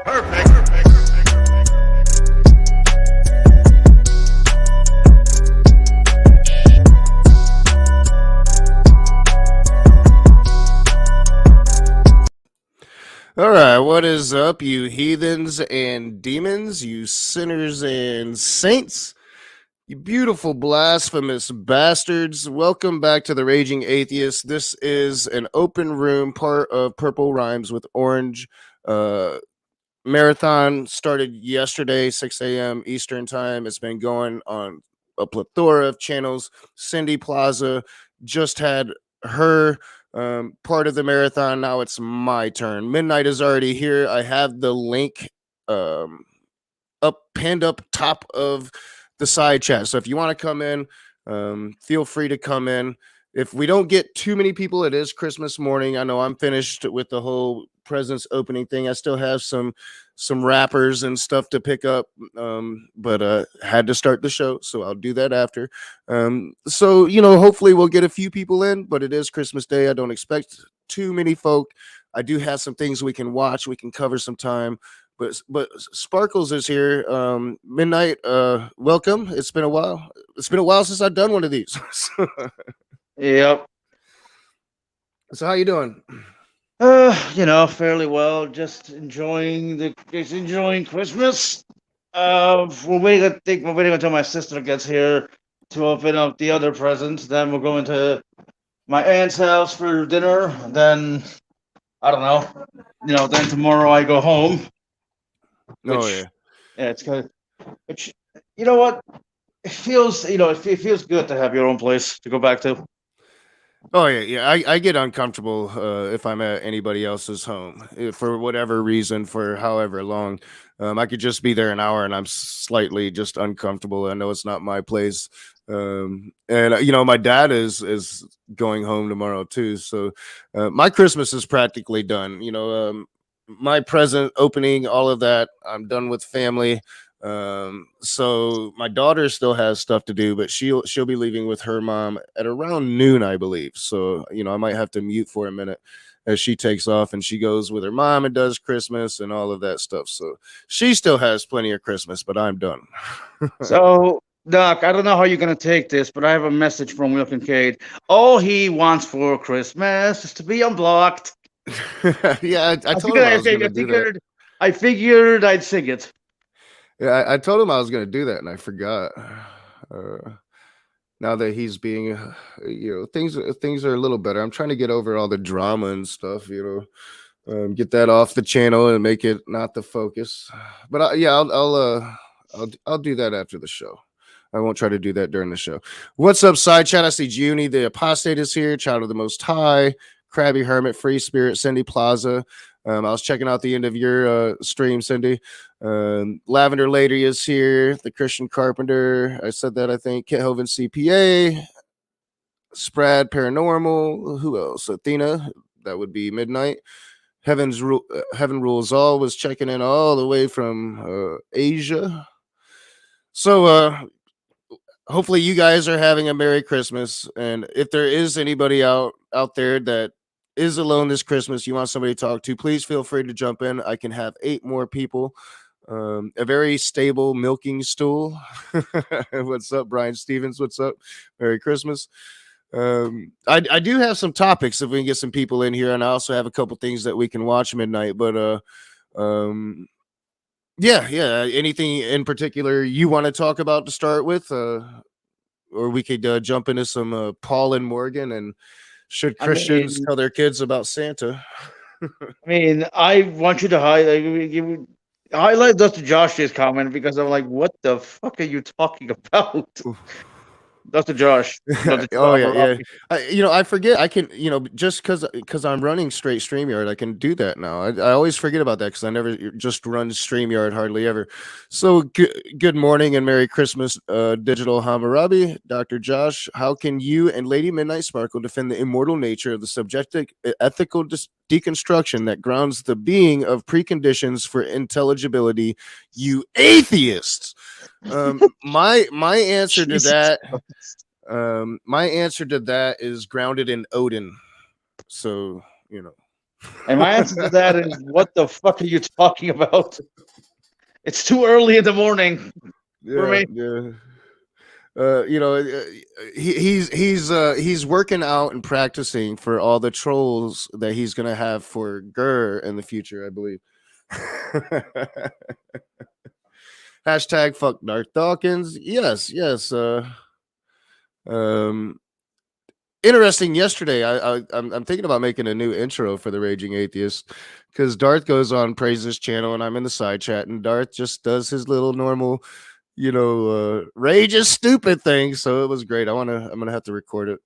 All right, what is up, you heathens and demons, you sinners and saints, you beautiful blasphemous bastards? Welcome back to the Raging Atheist. This is an open room, part of Purple Rhymes with Orange. Marathon started yesterday, 6 a.m. Eastern Time. It's been going on a plethora of channels. Cindy Plaza just had her part of the marathon. Now it's my turn. Midnight is already here. I have the link um, pinned up top of the side chat. So if you want to come in, feel free to come in. If we don't get too many people, it is Christmas morning. I know I'm finished with the whole presents opening thing. I still have some wrappers and stuff to pick up, but had to start the show, so I'll do that after. So hopefully we'll get a few people in, but it is Christmas Day. I don't expect too many folk. I do have some things we can watch. We can cover some time. But Sparkles is here. Midnight, welcome. It's been a while. It's been a while since I've done one of these. Yep. So how you doing? Fairly well. Just enjoying Christmas. We're waiting until my sister gets here to open up the other presents. Then we're going to my aunt's house for dinner. And then I don't know. Then tomorrow I go home. Oh yeah. Yeah, it's kind of. Which you know what? It feels it feels good to have your own place to go back to. Oh yeah. I get uncomfortable if I'm at anybody else's home for whatever reason, for however long. I could just be there an hour and I'm slightly just uncomfortable. I know it's not my place. And my dad is going home tomorrow too. So my Christmas is practically done. My present opening, all of that, I'm done with family. So my daughter still has stuff to do, but she'll be leaving with her mom at around noon, I believe. So I might have to mute for a minute as she takes off and she goes with her mom and does Christmas and all of that stuff. So she still has plenty of Christmas, but I'm done. So, Doc, I don't know how you're gonna take this, but I have a message from Will Kincaid. All he wants for Christmas is to be unblocked. Yeah, I told him I was going to do that. I figured I'd sing it. Yeah, I told him I was going to do that, and I forgot. Now that he's being, things are a little better. I'm trying to get over all the drama and stuff. Get that off the channel and make it not the focus. But I'll do that after the show. I won't try to do that during the show. What's up, side chat? I see Juni, the apostate, is here. Child of the Most High, Krabby Hermit, Free Spirit, Cindy Plaza. I was checking out the end of your stream, Cindy. Lavender Lady is here. The Christian Carpenter. I said that, I think. Kit Hovind CPA. Sprad Paranormal. Who else? Athena. That would be Midnight. Heaven Rules All was checking in all the way from Asia. So hopefully you guys are having a Merry Christmas. And if there is anybody out there that is alone this Christmas, you want somebody to talk to, please feel free to jump in. I can have 8 more people. A very stable milking stool. What's up, Brian Stevens? What's up? Merry Christmas. I do have some topics if we can get some people in here, and I also have a couple things that we can watch midnight. But yeah. Anything in particular you want to talk about to start with, or we could jump into some Paul and Morgan and should Christians tell their kids about Santa? I want you to highlight Dr. Josh's comment because I'm like, what the fuck are you talking about? Dr. Josh. Oh yeah. I forget. I can, just because I'm running straight StreamYard, I can do that now. I always forget about that because I never just run StreamYard hardly ever. So good morning and Merry Christmas, Digital Hammurabi, Dr. Josh. How can you and Lady Midnight Sparkle defend the immortal nature of the subjective ethical deconstruction that grounds the being of preconditions for intelligibility, you atheists? My answer to that is grounded in Odin. So And my answer to that is, what the fuck are you talking about? It's too early in the morning for Yeah, me. yeah. He's working out and practicing for all the trolls that he's gonna have for Gurr in the future, I believe. Hashtag fuck Darth Dawkins. Yes, yes. Um, Interesting. Yesterday, I'm thinking about making a new intro for the Raging Atheist because Darth goes on praise his channel, and I'm in the side chat, and Darth just does his little normal, rage is stupid thing. So it was great. I'm gonna have to record it.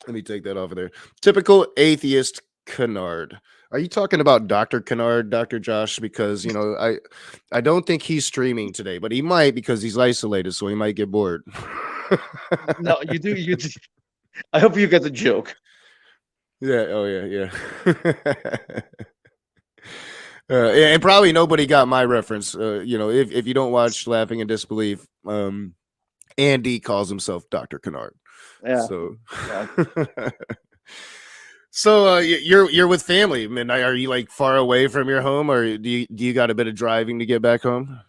Let me take that off of there. Typical atheist canard. Are you talking about Dr. Kennard, Dr. Josh? Because I don't think he's streaming today, but he might because he's isolated, so he might get bored. No, you do. You do. I hope you get the joke. Yeah. Oh yeah. Yeah. And probably nobody got my reference. If you don't watch Laughing in Disbelief, Andy calls himself Dr. Kennard. Yeah. So, Yeah. so you're with family, Midnight. Are you like far away from your home, or do you got a bit of driving to get back home?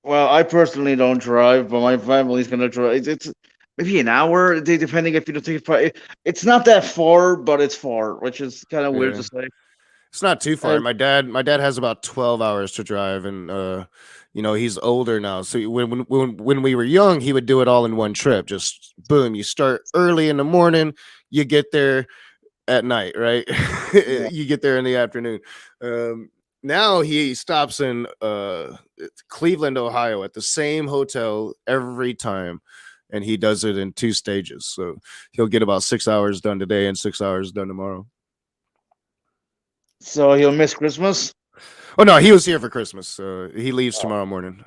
Well, I personally don't drive, but my family's gonna drive. It's maybe an hour, depending if you don't take it. It's not that far, but it's far, which is kind of weird Yeah. to say. It's not too far. Uh, My dad has about 12 hours to drive, and he's older now. So when we were young, he would do it all in one trip. Just boom, you start early in the morning, you get there at night, right? yeah. You get there in the afternoon. Now he stops in Cleveland, Ohio, at the same hotel every time, and he does it in 2 stages. So he'll get about 6 hours done today and 6 hours done tomorrow. So he'll miss Christmas. Oh no, he was here for Christmas. He leaves Oh. tomorrow morning.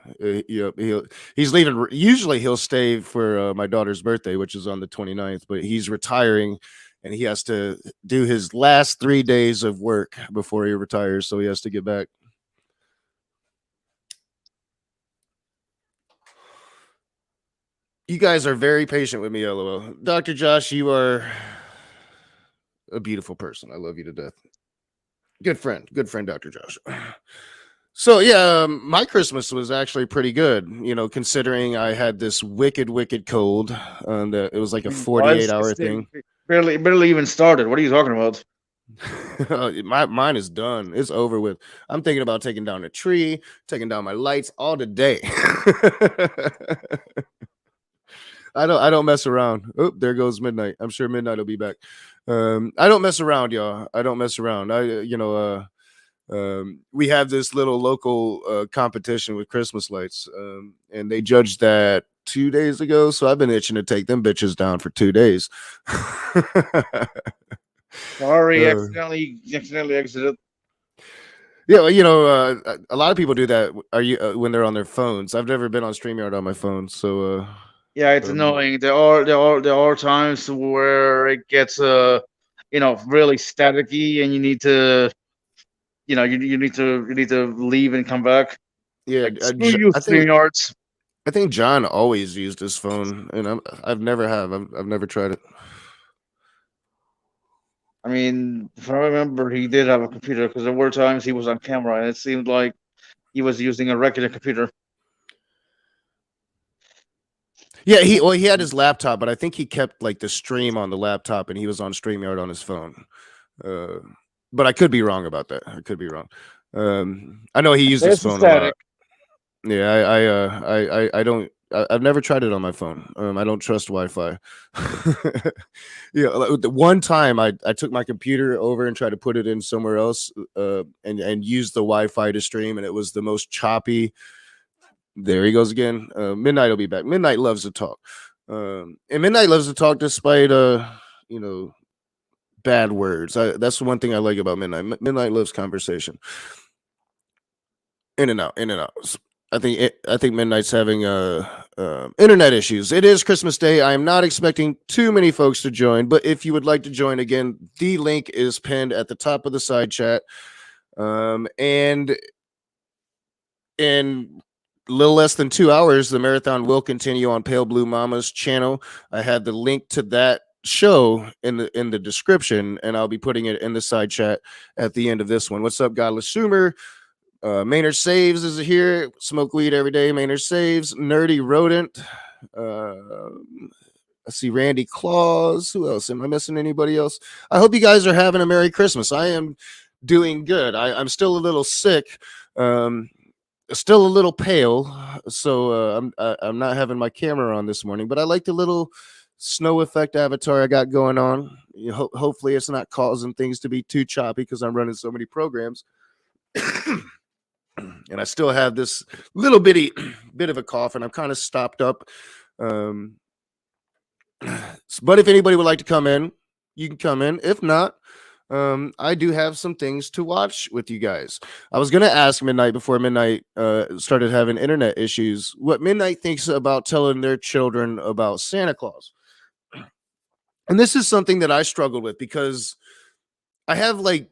He's leaving. Usually he'll stay for my daughter's birthday, which is on the 29th, but he's retiring and he has to do his last 3 days of work before he retires, so he has to get back. You guys are very patient with me, LOL. Dr. Josh, you are a beautiful person. I love you to death. Good friend, Dr. Josh. So yeah, my Christmas was actually pretty good, considering I had this wicked cold, and it was like a 48-hour thing. Barely even started. What are you talking about? Mine is done. It's over with. I'm thinking about taking down a tree, taking down my lights all today. I don't mess around. Oh, there goes Midnight. I'm sure Midnight will be back. I don't mess around, y'all. I don't mess around. We have this little local competition with Christmas lights, and they judged that 2 days ago. So I've been itching to take them bitches down for 2 days. Sorry, accidentally exited. Yeah, a lot of people do that. Are you when they're on their phones? I've never been on StreamYard on my phone, so Yeah, it's annoying. There are times where it gets really staticky, and you need to you need to leave and come back. yeah. Like, screw you, StreamYards. I think John always used his phone, and I've never tried it. I mean, if I remember, he did have a computer because there were times he was on camera, and it seemed like he was using a regular computer. Yeah, he had his laptop, but I think he kept like the stream on the laptop, and he was on StreamYard on his phone. But I could be wrong about that. I could be wrong. I know he used his phone a lot. Yeah, I don't. I've never tried it on my phone. I don't trust Wi-Fi. The one time I took my computer over and tried to put it in somewhere else, and use the Wi-Fi to stream, and it was the most choppy. There he goes again. Midnight will be back. Midnight loves to talk, and Midnight loves to talk despite bad words. That's the one thing I like about Midnight. Midnight loves conversation. In and out. I think Midnight's having internet issues. It is Christmas Day. I am not expecting too many folks to join, but if you would like to join again, the link is pinned at the top of the side chat. And in a little less than 2 hours, the marathon will continue on Pale Blue Mama's channel. I had the link to that show in the description, and I'll be putting it in the side chat at the end of this one. What's up, Godless Sumer? Maynard Saves is here. Smoke weed every day. Maynard Saves. Nerdy Rodent. I see Randy Claus. Who else? Am I missing anybody else? I hope you guys are having a Merry Christmas. I am doing good. I'm still a little sick. Still a little pale, so I'm not having my camera on this morning. But I like the little snow effect avatar I got going on. Hopefully, it's not causing things to be too choppy because I'm running so many programs. And I still have this little bit of a cough, and I'm kind of stopped up. But if anybody would like to come in, you can come in. If not, I do have some things to watch with you guys. I was going to ask Midnight before Midnight started having internet issues what Midnight thinks about telling their children about Santa Claus. And this is something that I struggled with because I have like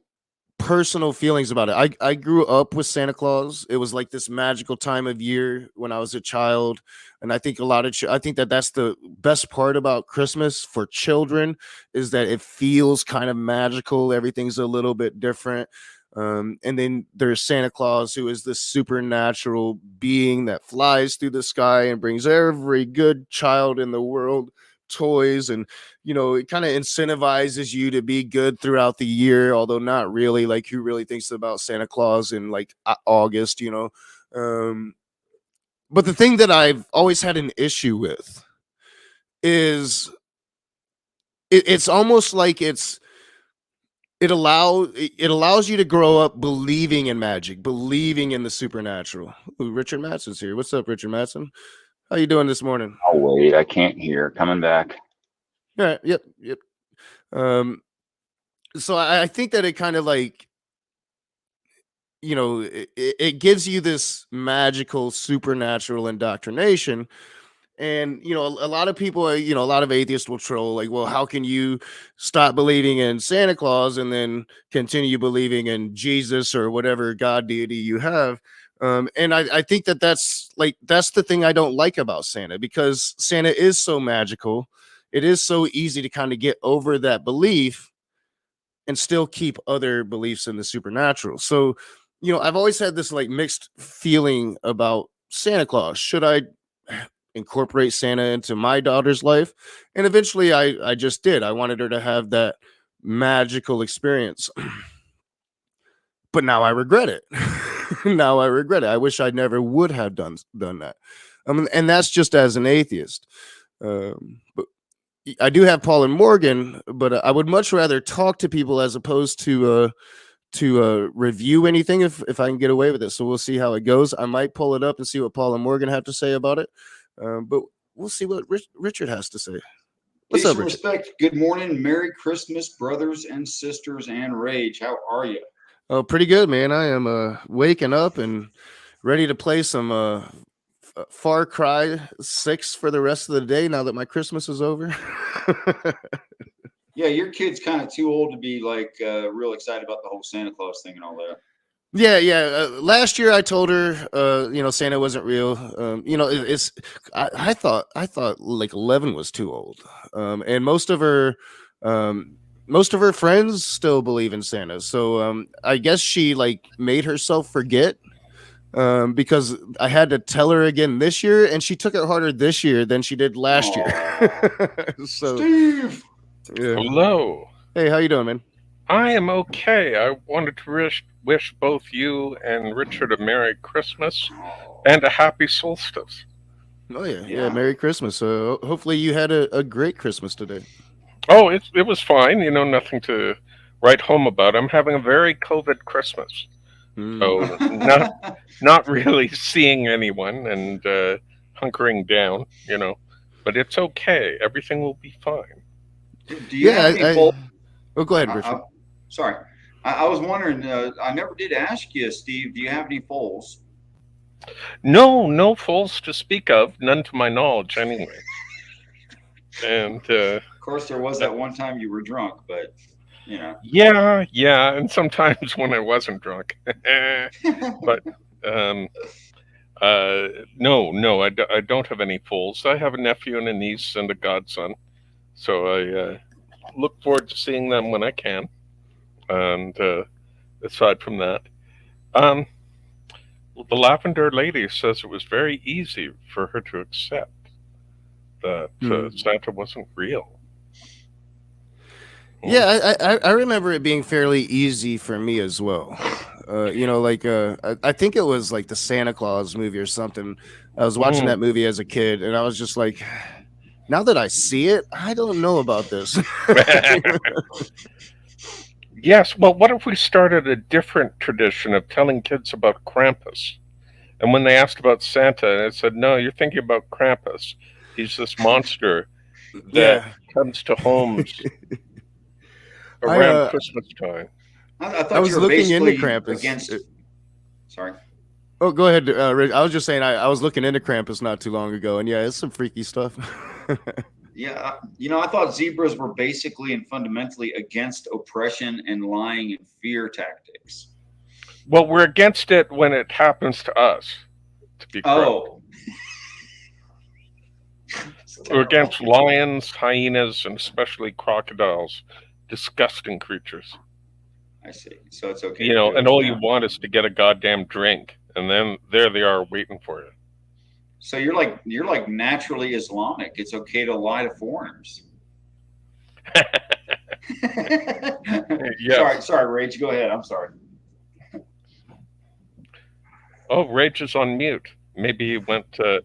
personal feelings about it. I grew up with Santa Claus. It was like this magical time of year when I was a child, and I think I think that that's the best part about Christmas for children is that it feels kind of magical. Everything's a little bit different. And then there's Santa Claus, who is this supernatural being that flies through the sky and brings every good child in the world toys, and it kind of incentivizes you to be good throughout the year, although not really. Like, who really thinks about Santa Claus in like August? But the thing that I've always had an issue with is it's almost like it allows you to grow up believing in magic, believing in the supernatural. Ooh, Richard Matson's here. What's up, Richard Matson? How you doing this morning? Oh wait, I can't hear. Coming back. Yeah, yep. So I think that it kind of like, it gives you this magical supernatural indoctrination. And a lot of people, a lot of atheists will troll like, well, how can you stop believing in Santa Claus and then continue believing in Jesus or whatever God deity you have? And I think that's the thing I don't like about Santa, because Santa is so magical. It is so easy to kind of get over that belief and still keep other beliefs in the supernatural. So, I've always had this like mixed feeling about Santa Claus. Should I incorporate Santa into my daughter's life? And eventually I just did. I wanted her to have that magical experience. But now I regret it. Now I regret it. I wish I never would have done that. And that's just as an atheist. But I do have Paul and Morgan, but I would much rather talk to people as opposed to review anything if I can get away with it. So we'll see how it goes. I might pull it up and see what Paul and Morgan have to say about it. But we'll see what Richard has to say. What's Peace up, and Richard? respect. Good morning. Merry Christmas, brothers and sisters, and rage. How are you? Oh, pretty good, man. I am waking up and ready to play some Far Cry 6 for the rest of the day now that my Christmas is over. Yeah, your kid's kind of too old to be like real excited about the whole Santa Claus thing and all that. Yeah. Last year I told her, Santa wasn't real. I thought like 11 was too old. And most of her friends still believe in Santa. So I guess she like made herself forget, because I had to tell her again this year, and she took it harder this year than she did last year. So, Steve! Yeah. Hello. Hey, how you doing, man? I am okay. I wanted to wish both you and Richard a Merry Christmas and a Happy Solstice. Oh yeah. Merry Christmas. Hopefully you had a great Christmas today. Oh, it was fine. Nothing to write home about. I'm having a very COVID Christmas. So not really seeing anyone and hunkering down, but it's okay. Everything will be fine. Do you have any polls? Oh, go ahead, Richard. Sorry. I was wondering, I never did ask you, Steve, do you have any foals? No foals to speak of, none to my knowledge anyway. And of course there was that one time you were drunk, but Yeah, and sometimes when I wasn't drunk. But no, I don't have any foals. I have a nephew and a niece and a godson. So I look forward to seeing them when I can. And aside from that, the Lavender Lady says it was very easy for her to accept that Santa wasn't real. Yeah, I remember it being fairly easy for me as well. I think it was like the Santa Claus movie or something. I was watching that movie as a kid, and I was just like, now that I see it, I don't know about this. Yes, well, what if we started a different tradition of telling kids about Krampus? And when they asked about Santa, I said, no, you're thinking about Krampus. He's this monster that comes to homes around Christmas time. I thought I was you were looking into basically Krampus. against. Sorry. Oh, go ahead, Rick. I was just saying I was looking into Krampus not too long ago, and yeah, it's some freaky stuff. Yeah, I thought zebras were basically and fundamentally against oppression and lying and fear tactics. Well, we're against it when it happens to us, to be correct. Oh. We're against lions, hyenas, and especially crocodiles. Disgusting creatures. I see. So it's okay. And all you want is to get a goddamn drink, and then there they are waiting for you. So you're like naturally Islamic. It's okay to lie to foreigners. Yes. Sorry, Rage. Go ahead. I'm sorry. Oh, Rage is on mute. Maybe he went to.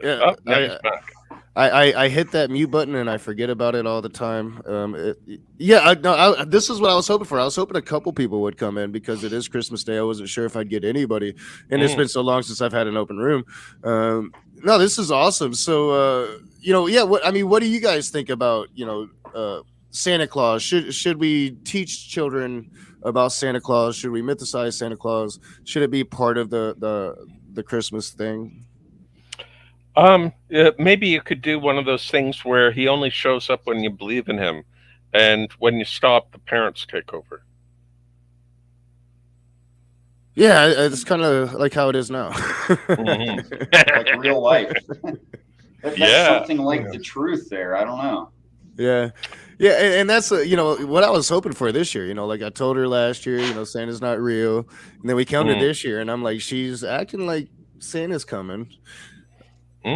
Now he's back. I hit that mute button and I forget about it all the time. This is what I was hoping for. I was hoping a couple people would come in because it is Christmas Day. I wasn't sure if I'd get anybody, and it's been so long since I've had an open room. No, this is awesome. So, what do you guys think about Santa Claus? Should we teach children about Santa Claus? Should we mythicize Santa Claus? Should it be part of the Christmas thing? Maybe you could do one of those things where he only shows up when you believe in him, and when you stop, the parents take over. Yeah, it's kind of like how it is now. Like real life. That's something like the truth there. I don't know. Yeah, and that's what I was hoping for this year. Like I told her last year, Santa's not real, and then we come to this year, and I'm like, she's acting like Santa's coming.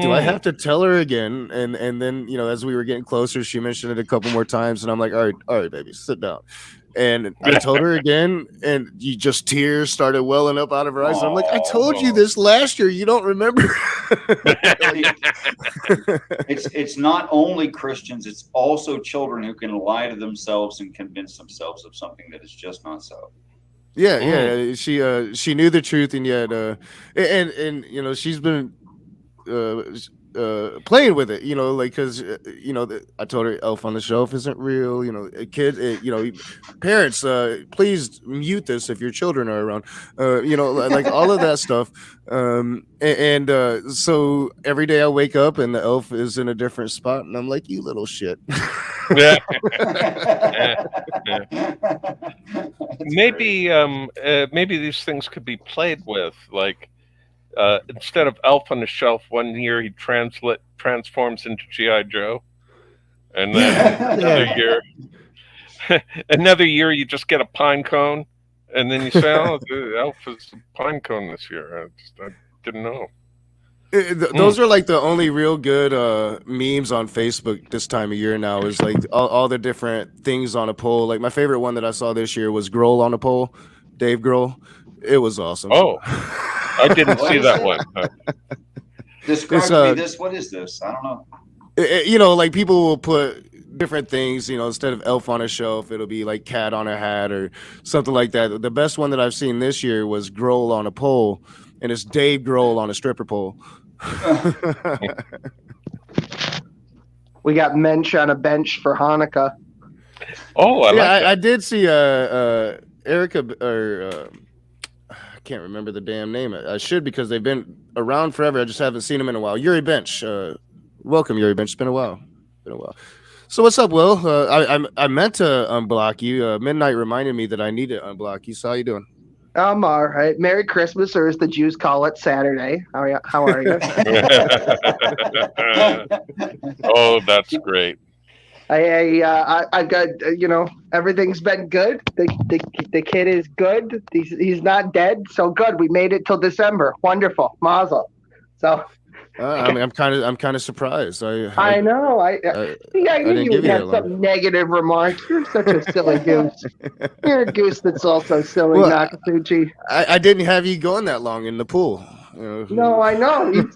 Do I have to tell her again? And then, as we were getting closer, she mentioned it a couple more times, and I'm like, all right, baby, sit down. And I told her again, and tears started welling up out of her eyes. And I'm like, I told you this last year. You don't remember? It's not only Christians; it's also children who can lie to themselves and convince themselves of something that is just not so. Yeah. She knew the truth, and yet, and she's been playing with it, because I told her Elf on the Shelf isn't real. Parents, please mute this if your children are around. Like all of that stuff. So every day I wake up and the elf is in a different spot, and I'm like, you little shit. Yeah. Maybe these things could be played with, like. Instead of Elf on the Shelf, one year he transforms into G.I. Joe, and then another year you just get a pine cone, and then you say, "Oh, the elf is a pine cone this year." I didn't know. Those are like the only real good memes on Facebook this time of year now. Is like all the different things on a pole. Like my favorite one that I saw this year was Grohl on a pole, Dave Grohl. It was awesome. Oh. I didn't see that one. Describe to me this. What is this? I don't know. Like people will put different things, instead of elf on a shelf, it'll be like cat on a hat or something like that. The best one that I've seen this year was Grohl on a pole, and it's Dave Grohl on a stripper pole. We got Mensch on a bench for Hanukkah. Oh, I did see Erica or I can't remember the damn name. I should, because they've been around forever. I just haven't seen them in a while. Yuri Bench. Welcome, Yuri Bench. It's been a while. So what's up, Will? I meant to unblock you. Midnight reminded me that I need to unblock you. So how you doing? I'm all right. Merry Christmas, or as the Jews call it, Saturday. How are you? Oh, that's great. I've got everything's been good. The kid is good. He's not dead, so good. We made it till December. Wonderful, Mazel. So I'm kind of surprised. I know. I knew didn't you give would you have that some negative remarks. You're such a silly goose. You're a goose that's also silly, Well, Nakasuchi. I didn't have you going that long in the pool. No, I know.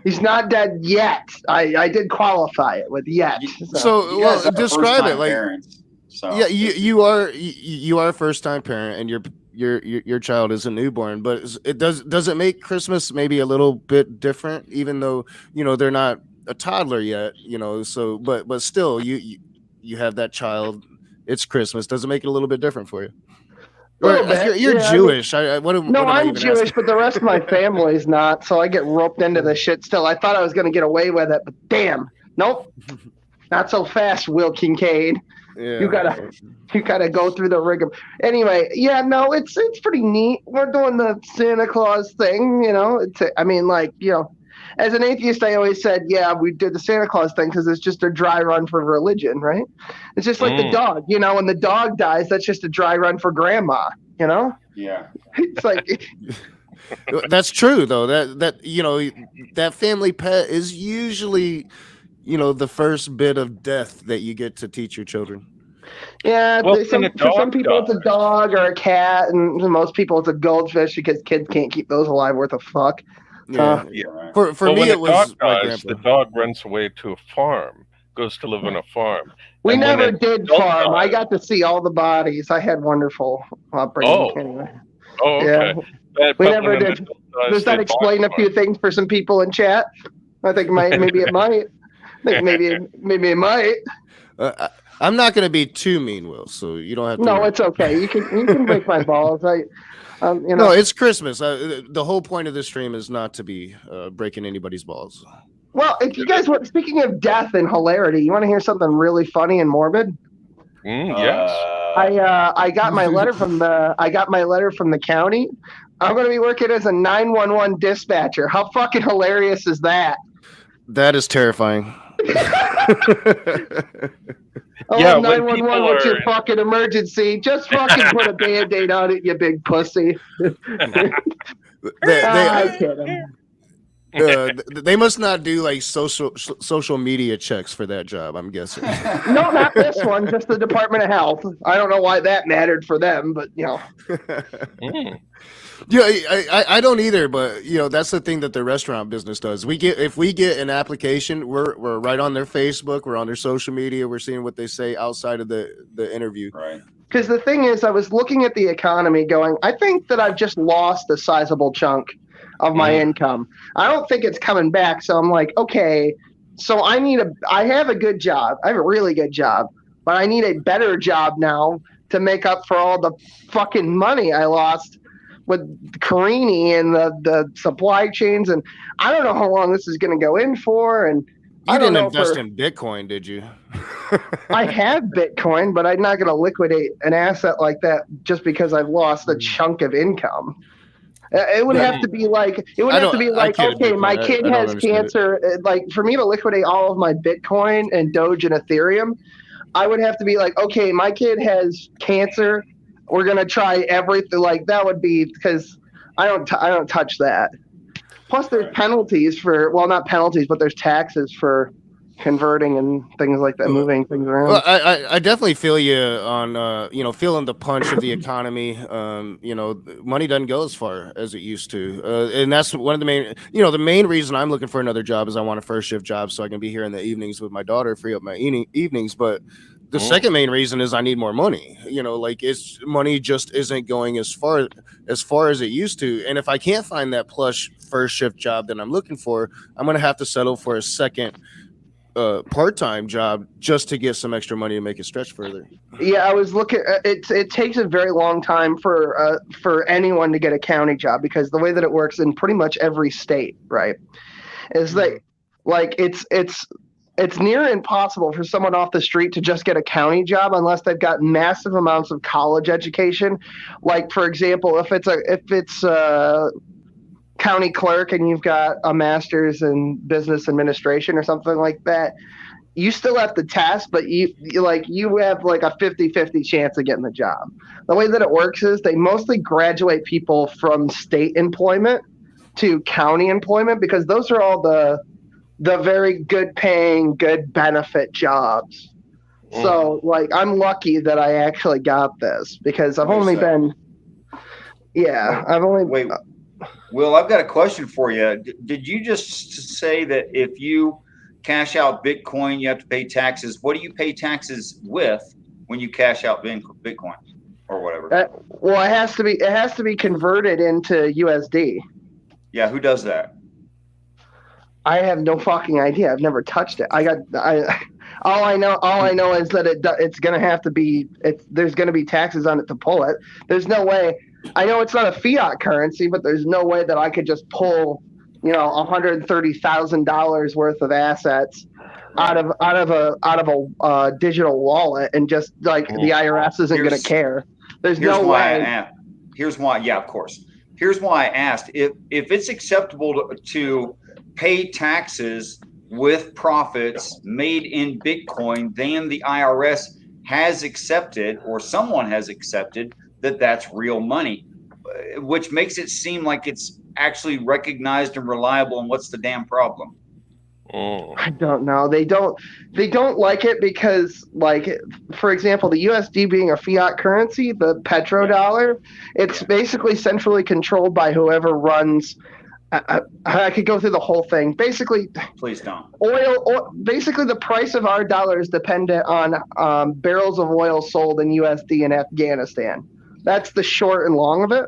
He's not dead yet. I did qualify it with yet. So You guys well, are describe it first-time like. parents, so Yeah, you are a first time parent, and your child is a newborn. But does it make Christmas maybe a little bit different, even though they're not a toddler yet? So but still you have that child. It's Christmas. Does it make it a little bit different for you? A little bit. You're Yeah, Jewish. What am I I'm even Jewish, asking? but the rest of my family's not. So I get roped into the shit still. I thought I was going to get away with it, but damn, nope, not so fast, Will Kincaid. Yeah. You gotta go through the rigor. Anyway, yeah, no, it's pretty neat. We're doing the Santa Claus thing, as an atheist, I always said, yeah, we did the Santa Claus thing because it's just a dry run for religion, right? It's just like the dog, when the dog dies, that's just a dry run for grandma, yeah. It's like That's true though. That family pet is usually the first bit of death that you get to teach your children. yeah, Well, for some people it's a dog or a cat, and for most people it's a goldfish because kids can't keep those alive worth a fuck. Yeah. Yeah, right. For Well, me, when it a was dog my dies, grandpa. the dog runs away to a farm, goes to live on a farm. We And when never a did dog farm. I dies- got to see all the bodies. I had wonderful upbringing. Oh. Anyway. Oh, okay. Yeah. But never when an did. adult dies, Does that they explain farm. a few things for some people in chat? I think maybe it might. I think maybe it might. I'm not going to be too mean, Will. So you don't have to. No, it's okay. You can break my balls. No, it's Christmas. The whole point of this stream is not to be breaking anybody's balls. Well, if you guys want, speaking of death and hilarity, you want to hear something really funny and morbid? Yes. I got my letter from the county. I'm going to be working as a 911 dispatcher. How fucking hilarious is that? That is terrifying. Oh, Yeah, when 911, people what's your are- fucking emergency? Just fucking put a Band-Aid on it, you big pussy. I kid him. They must not do like social media checks for that job, I'm guessing. No, not this one, just the Department of Health. I don't know why that mattered for them, but Mm. Yeah, I don't either, but that's the thing that the restaurant business does. If we get an application, we're right on their Facebook, we're on their social media, we're seeing what they say outside of the interview. Right. because the thing is, I was looking at the economy going, I think that I've just lost a sizable chunk of my income. I don't think it's coming back. So I'm like, okay, so I have a good job. I have a really good job, but I need a better job now to make up for all the fucking money I lost with Carini and the supply chains. And I don't know how long this is going to go in for. And You I don't didn't know invest for- in Bitcoin, did you? I have Bitcoin, but I'm not going to liquidate an asset like that just because I've lost a chunk of income. It would have to be like, okay, my kid has cancer. Like for me to liquidate all of my Bitcoin and Doge and Ethereum, I would have to be like, okay, my kid has cancer. We're going to try everything. Like that would be because I don't touch that. Plus there's penalties not penalties, but there's taxes for converting and things like that, moving things around. Well, I definitely feel you on feeling the punch of the economy. Money doesn't go as far as it used to, and that's one of the main. The main reason I'm looking for another job is I want a first shift job so I can be here in the evenings with my daughter, free up my evenings. But the second main reason is I need more money. Money just isn't going as far as it used to, and if I can't find that plush first shift job that I'm looking for, I'm gonna have to settle for a second part-time job just to get some extra money to make it stretch further. Yeah, I was looking. It takes a very long time for anyone to get a county job because the way that it works in pretty much every state, right, is that like it's near impossible for someone off the street to just get a county job unless they've got massive amounts of college education. Like for example, if it's a county clerk and you've got a master's in business administration or something like that, you still have to test, but you have like a 50-50 chance of getting the job. The way that it works is they mostly graduate people from state employment to county employment because those are all the very good paying, good benefit jobs. So like I'm lucky that I actually got this because I've only been Wait, Will, I've got a question for you. Did you just say that if you cash out Bitcoin, you have to pay taxes? What do you pay taxes with when you cash out Bitcoin or whatever? Well, it has to be converted into USD. Yeah, who does that? I have no fucking idea. I've never touched it. All I know is that it's gonna have to be. There's gonna be taxes on it to pull it. There's no way. I know it's not a fiat currency, but there's no way that I could just pull, $130,000 worth of assets out of a digital wallet and just like the IRS isn't gonna care. There's no way. Here's why. Yeah, of course. Here's why I asked if it's acceptable to pay taxes with profits made in Bitcoin, then the IRS has accepted, or someone has accepted, that that's real money, which makes it seem like it's actually recognized and reliable. And what's the damn problem? I don't know. They don't like it because, like, for example, the USD being a fiat currency, the petrodollar, it's basically centrally controlled by whoever runs. I could go through the whole thing. Basically, please don't. Basically, the price of our dollar is dependent on barrels of oil sold in USD in Afghanistan. That's the short and long of it.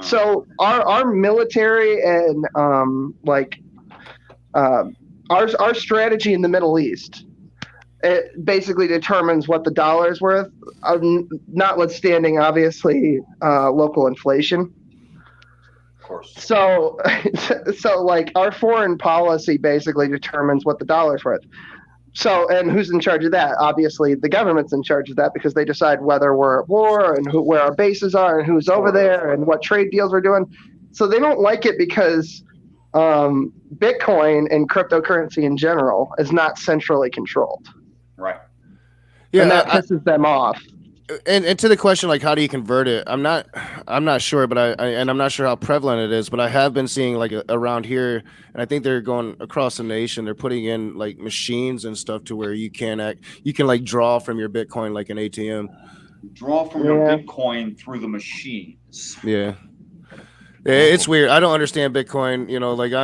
So our military and our strategy in the Middle East, it basically determines what the dollar is worth, notwithstanding obviously local inflation. Of course. So like our foreign policy basically determines what the dollar's worth. So, and who's in charge of that? Obviously, the government's in charge of that because they decide whether we're at war and where our bases are and who's over there and what trade deals we're doing. So they don't like it because Bitcoin and cryptocurrency in general is not centrally controlled. Right. Yeah, and that pisses them off. And to the question, like, how do you convert it? I'm not sure, but I'm not sure how prevalent it is, but I have been seeing like around here, and I think they're going across the nation. They're putting in like machines and stuff to where you can like draw from your Bitcoin like an ATM. Draw from your Bitcoin through the machines. Yeah. It's weird. I don't understand Bitcoin. Like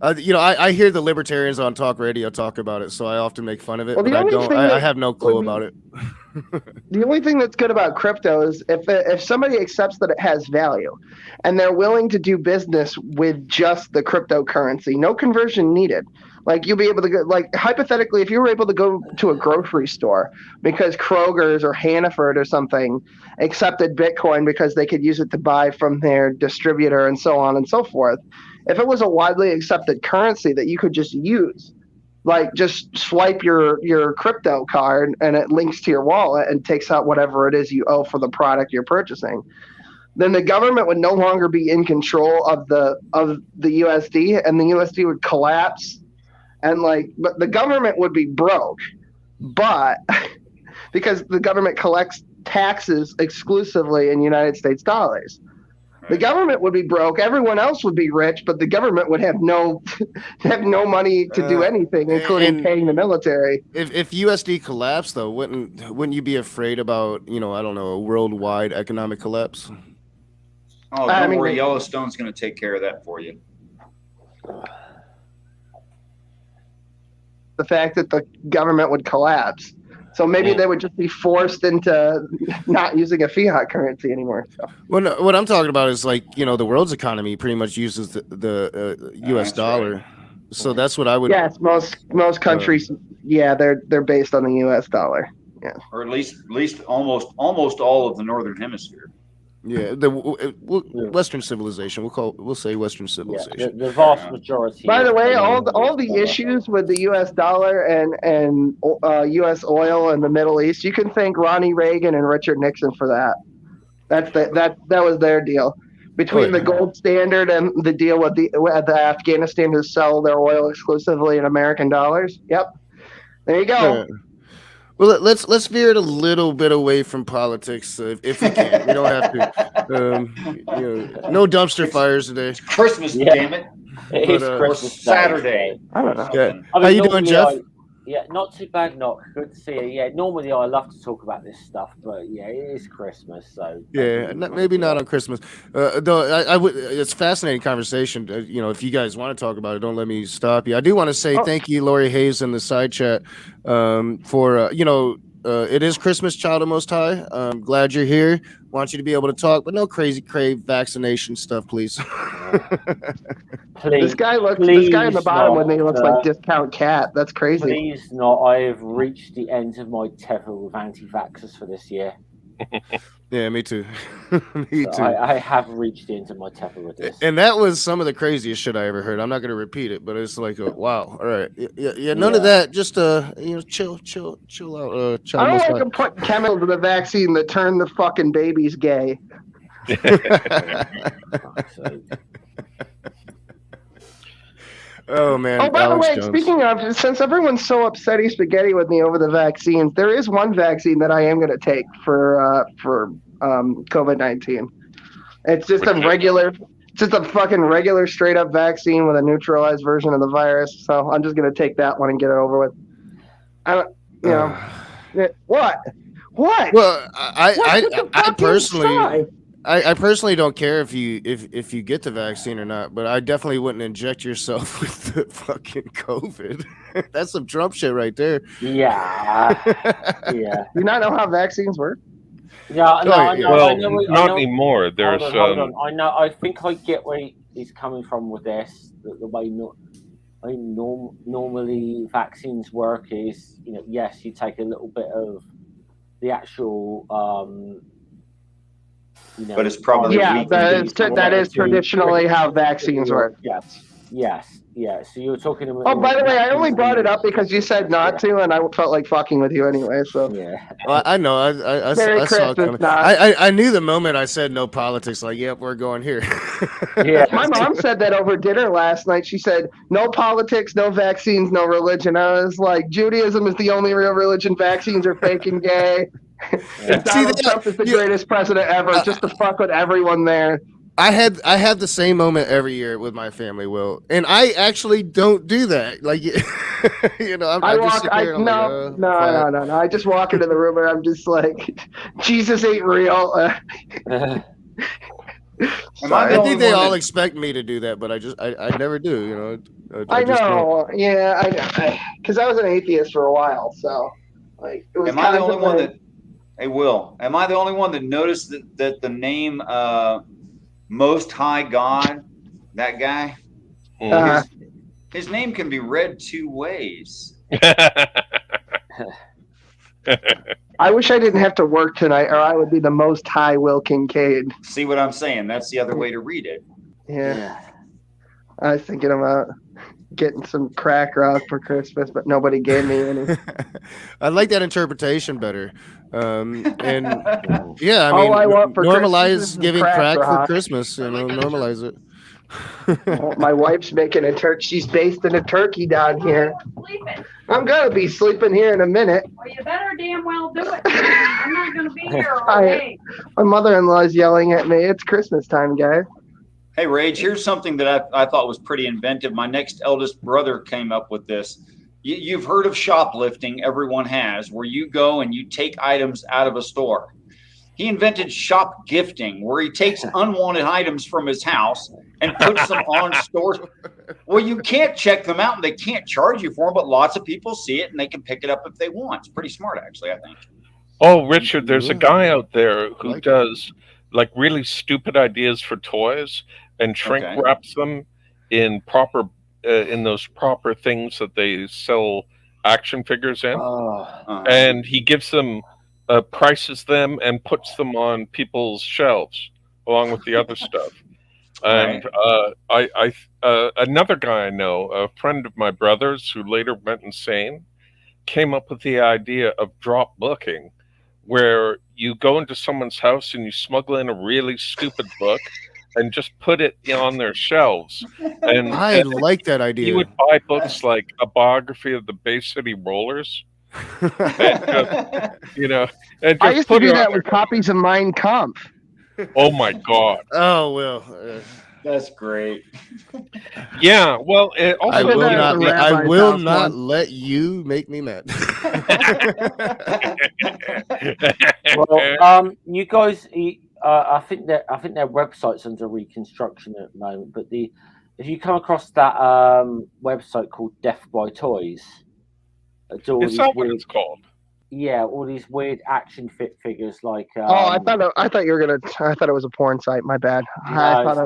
I hear the libertarians on talk radio talk about it, so I often make fun of it. But I have no clue about it. The only thing that's good about crypto is if somebody accepts that it has value, and they're willing to do business with just the cryptocurrency, no conversion needed. Like you'll be able to go, like hypothetically, if you were able to go to a grocery store because Kroger's or Hannaford or something accepted Bitcoin because they could use it to buy from their distributor and so on and so forth. If it was a widely accepted currency that you could just use, like just swipe your crypto card and it links to your wallet and takes out whatever it is you owe for the product you're purchasing, then the government would no longer be in control of the USD, and the USD would collapse. And but the government would be broke, but because the government collects taxes exclusively in United States dollars, the government would be broke. Everyone else would be rich, but the government would have no money to do anything, including paying the military. If USD collapsed, though, wouldn't you be afraid about I don't know, a worldwide economic collapse? Oh, don't worry, Yellowstone's going to take care of that for you. The fact that the government would collapse. So maybe they would just be forced into not using a fiat currency anymore. So. Well, no, what I'm talking about is like, the world's economy pretty much uses the U.S. dollar. Right. So that's what I would. Yes, most countries, they're based on the U.S. dollar. Yeah, or at least almost all of the northern hemisphere. Yeah, the Western civilization. We'll say Western civilization. The vast majority. By the way, all the issues with the U.S. dollar and U.S. oil in the Middle East, you can thank Ronnie Reagan and Richard Nixon for that. That was their deal. Between the gold standard and the deal with the Afghanistan to sell their oil exclusively in American dollars. Yep. There you go. Yeah. Well, let's veer it a little bit away from politics if we can. We don't have to. No dumpster fires today. It's Christmas, Yeah. damn it. It But, is Or Christmas Day. Saturday. I don't know. Something. Yeah. I mean, How you doing, normally Jeff? Yeah, not too bad. Not good to see you. Yeah, normally I love to talk about this stuff, but yeah, it is Christmas, so Yeah, maybe not on Christmas. Though I would. It's a fascinating conversation. If you guys want to talk about it, don't let me stop you. I do want to say thank you, Lori Hayes, in the side chat, for it is Christmas, Child of Most High. I'm glad you're here. Want you to be able to talk, but no crazy crave vaccination stuff, please. Please, This guy in the please bottom not, with me looks like Discount Cat. That's crazy. please not. I have reached the end of my tether with anti-vaxxers for this year. Yeah, me too. Me So too. I have reached the end of my tether with this. And that was some of the craziest shit I ever heard. I'm not going to repeat it, but it's like, wow. All right. Yeah. None of that. Just, chill out. Child I don't Most like High. them putting chemicals in the vaccine that turn the fucking babies gay. So, Oh man. Oh, by Alex the way, Jones. speaking of, since everyone's so upsetty spaghetti with me over the vaccines, there is one vaccine that I am going to take for COVID-19. It's just a fucking regular straight up vaccine with a neutralized version of the virus. So I'm just going to take that one and get it over with. What? Well, I personally, Sigh? I personally don't care if you get the vaccine or not, but I definitely wouldn't inject yourself with the fucking COVID. That's some Trump shit right there. yeah, yeah. Do you not know how vaccines work? Yeah, no, I know. Well, I know, not anymore. There's hold on. I know. I think I get where he's coming from with this. The way normally vaccines work is, yes, you take a little bit of the actual, But it's probably that is traditionally how vaccines work. Yes. So you're talking about. Oh, by the way, I only brought it up because you said not to, and I felt like fucking with you anyway. So Yeah. Well, I know. I Merry saw it Christmas, coming. Doc. I knew the moment I said no politics. Like, yep, we're going here. Yeah. my mom said that over dinner last night. She said, "No politics, no vaccines, no religion." I was like, "Judaism is the only real religion. Vaccines are fake and gay." Donald Trump is the greatest president ever, just to fuck with everyone there. I have the same moment every year with my family, Will, and I actually don't do that. Like, No. I just walk into the room and I'm just like, Jesus ain't real. I think they all expect me to do that, but I never do. I know, yeah, I know, because I was an atheist for a while, so like, it was. Am I the only one that? Hey, Will, am I the only one that noticed that the name Most High God, that guy, his name can be read two ways. I wish I didn't have to work tonight, or I would be the Most High Will Kincaid. See what I'm saying? That's the other way to read it. Yeah. I was thinking about getting some crack rock for Christmas, but nobody gave me any. I like that interpretation better. And yeah, I mean, All I want for Christmas normalize is giving crack crack rock. for Christmas. Normalize it. Well, my wife's making a turkey. She's basting a turkey down here. Sleeping. I'm gonna be sleeping here in a minute. Well, you better damn well do it. I'm not gonna be here all day. My mother-in-law's yelling at me. It's Christmas time, guys. Hey, Rage, here's something that I thought was pretty inventive. My next eldest brother came up with this. You've heard of shoplifting, everyone has, where you go and you take items out of a store. He invented shop gifting, where he takes unwanted items from his house and puts them on stores. Well, you can't check them out and they can't charge you for them, but lots of people see it and they can pick it up if they want. It's pretty smart, actually, I think. Oh, Richard, there's a guy out there who like does like really stupid ideas for toys and shrink wraps them in proper in those proper things that they sell action figures in, and he gives them prices them and puts them on people's shelves along with the other stuff. And another guy I know, a friend of my brother's who later went insane, came up with the idea of drop booking, where you go into someone's house and you smuggle in a really stupid book and just put it on their shelves. And I like that idea. you would buy books like A Biography of the Bay City Rollers, and and I just used to put do it on that their. with copies of Mein Kampf. Oh my God! Oh well. That's great. Yeah, well, it also I will that at not. the I rabbi's will house not once. let you make me mad. Well, you guys, I think their website's under reconstruction at the moment. But if you come across that website called Death by Toys, it's all Is these that what weird, it's called? all these weird action figures like. I thought you were gonna. I thought it was a porn site. My bad. I thought I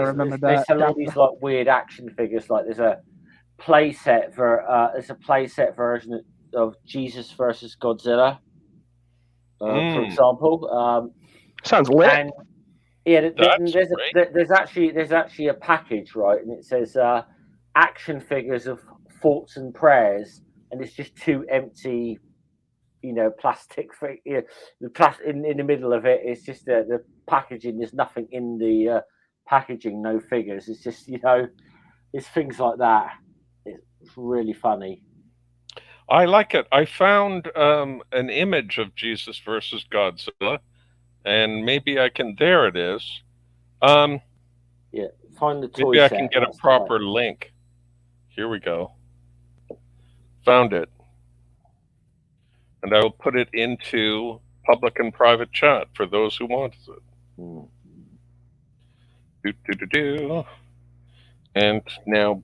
remembered that. They sell all these like weird action figures. Like there's a playset version of Jesus versus Godzilla, for example. Sounds lit. And yeah, That's there's actually a package, right? And it says action figures of thoughts and prayers, and it's just two empty, plastic. The in the middle of it, it's just the packaging. There's nothing in the packaging, no figures. It's just it's things like that. It's really funny. I like it. I found an image of Jesus versus Godzilla, and maybe I can. There it is. Yeah, find the toy. Maybe I set, can get a that's proper link. Here we go. Found it. And I will put it into public and private chat for those who want it. Do. And now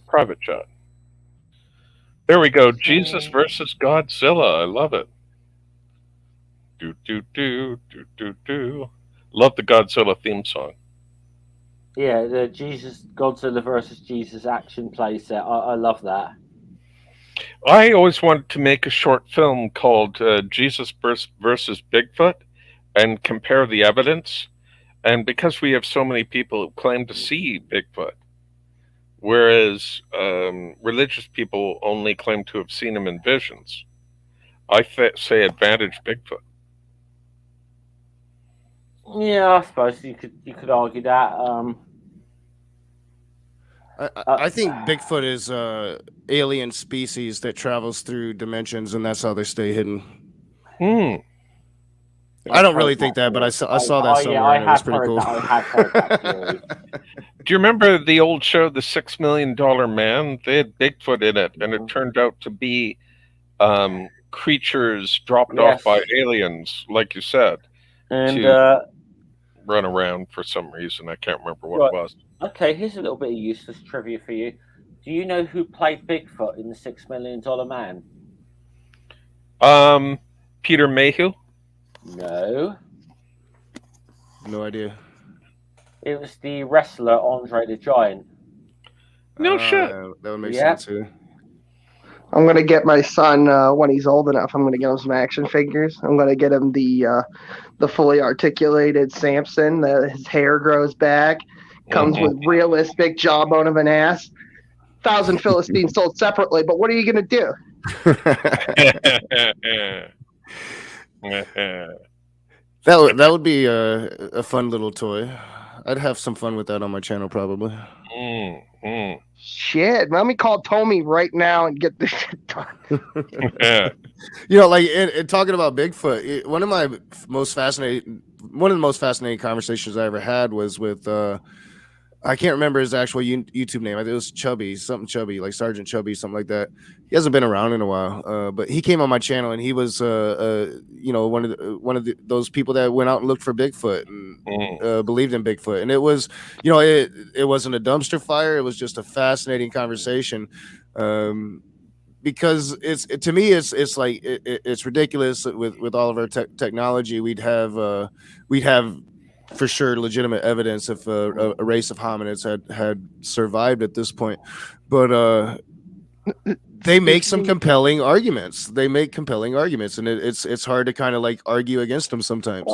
private chat. There we go. Jesus versus Godzilla. I love it. Do. Love the Godzilla theme song. Yeah, the Godzilla versus Jesus action playset. I love that. I always wanted to make a short film called Jesus versus Bigfoot and compare the evidence. And because we have so many people who claim to see Bigfoot, whereas religious people only claim to have seen him in visions, I say advantage Bigfoot. Yeah, I suppose you could argue that. I think Bigfoot is alien species that travels through dimensions, and that's how they stay hidden. I don't really think that, but I saw that somewhere. Yeah, and it was pretty cool. I have heard that theory. Do you remember the old show, The $6 Million Man? They had Bigfoot in it, and it turned out to be creatures dropped off by aliens, like you said, and to run around for some reason. I can't remember what it was. Okay, here's a little bit of useless trivia for you. Do you know who played Bigfoot in The $6 Million Man? Peter Mayhew? No. No idea. It was the wrestler Andre the Giant. No shit. That would make sense too. I'm gonna get my son when he's old enough. I'm gonna get him some action figures. I'm gonna get him the fully articulated Samson. His hair grows back, comes with realistic jawbone of an ass. 1,000 Philistines sold separately, but what are you gonna do? That would be a fun little toy. I'd have some fun with that on my channel probably. Shit, let me call Tommy right now and get this shit done. Like in talking about Bigfoot, one of the most fascinating conversations I ever had was with I can't remember his actual YouTube name. I think it was something Chubby, like Sergeant Chubby, something like that. He hasn't been around in a while, but he came on my channel and he was, one of those people that went out and looked for Bigfoot and believed in Bigfoot. And it was, it wasn't a dumpster fire. It was just a fascinating conversation, because to me it's like it's ridiculous with all of our technology. We'd have for sure legitimate evidence if a race of hominids had survived at this point, but they make some compelling arguments. And it's hard to kind of like argue against them sometimes.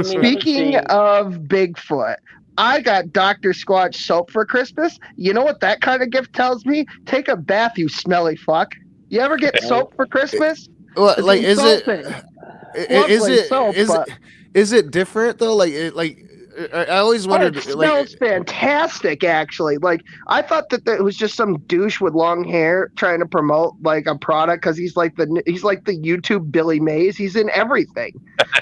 Speaking of Bigfoot, I got Dr. Squatch soap for Christmas. You know what that kind of gift tells me? Take a bath, you smelly fuck. You ever get soap for Christmas? Well, like, is insulting. it different though? Is I always wondered. It smells fantastic, actually. Like, I thought that it was just some douche with long hair trying to promote like a product because he's like the YouTube Billy Mays. He's in everything.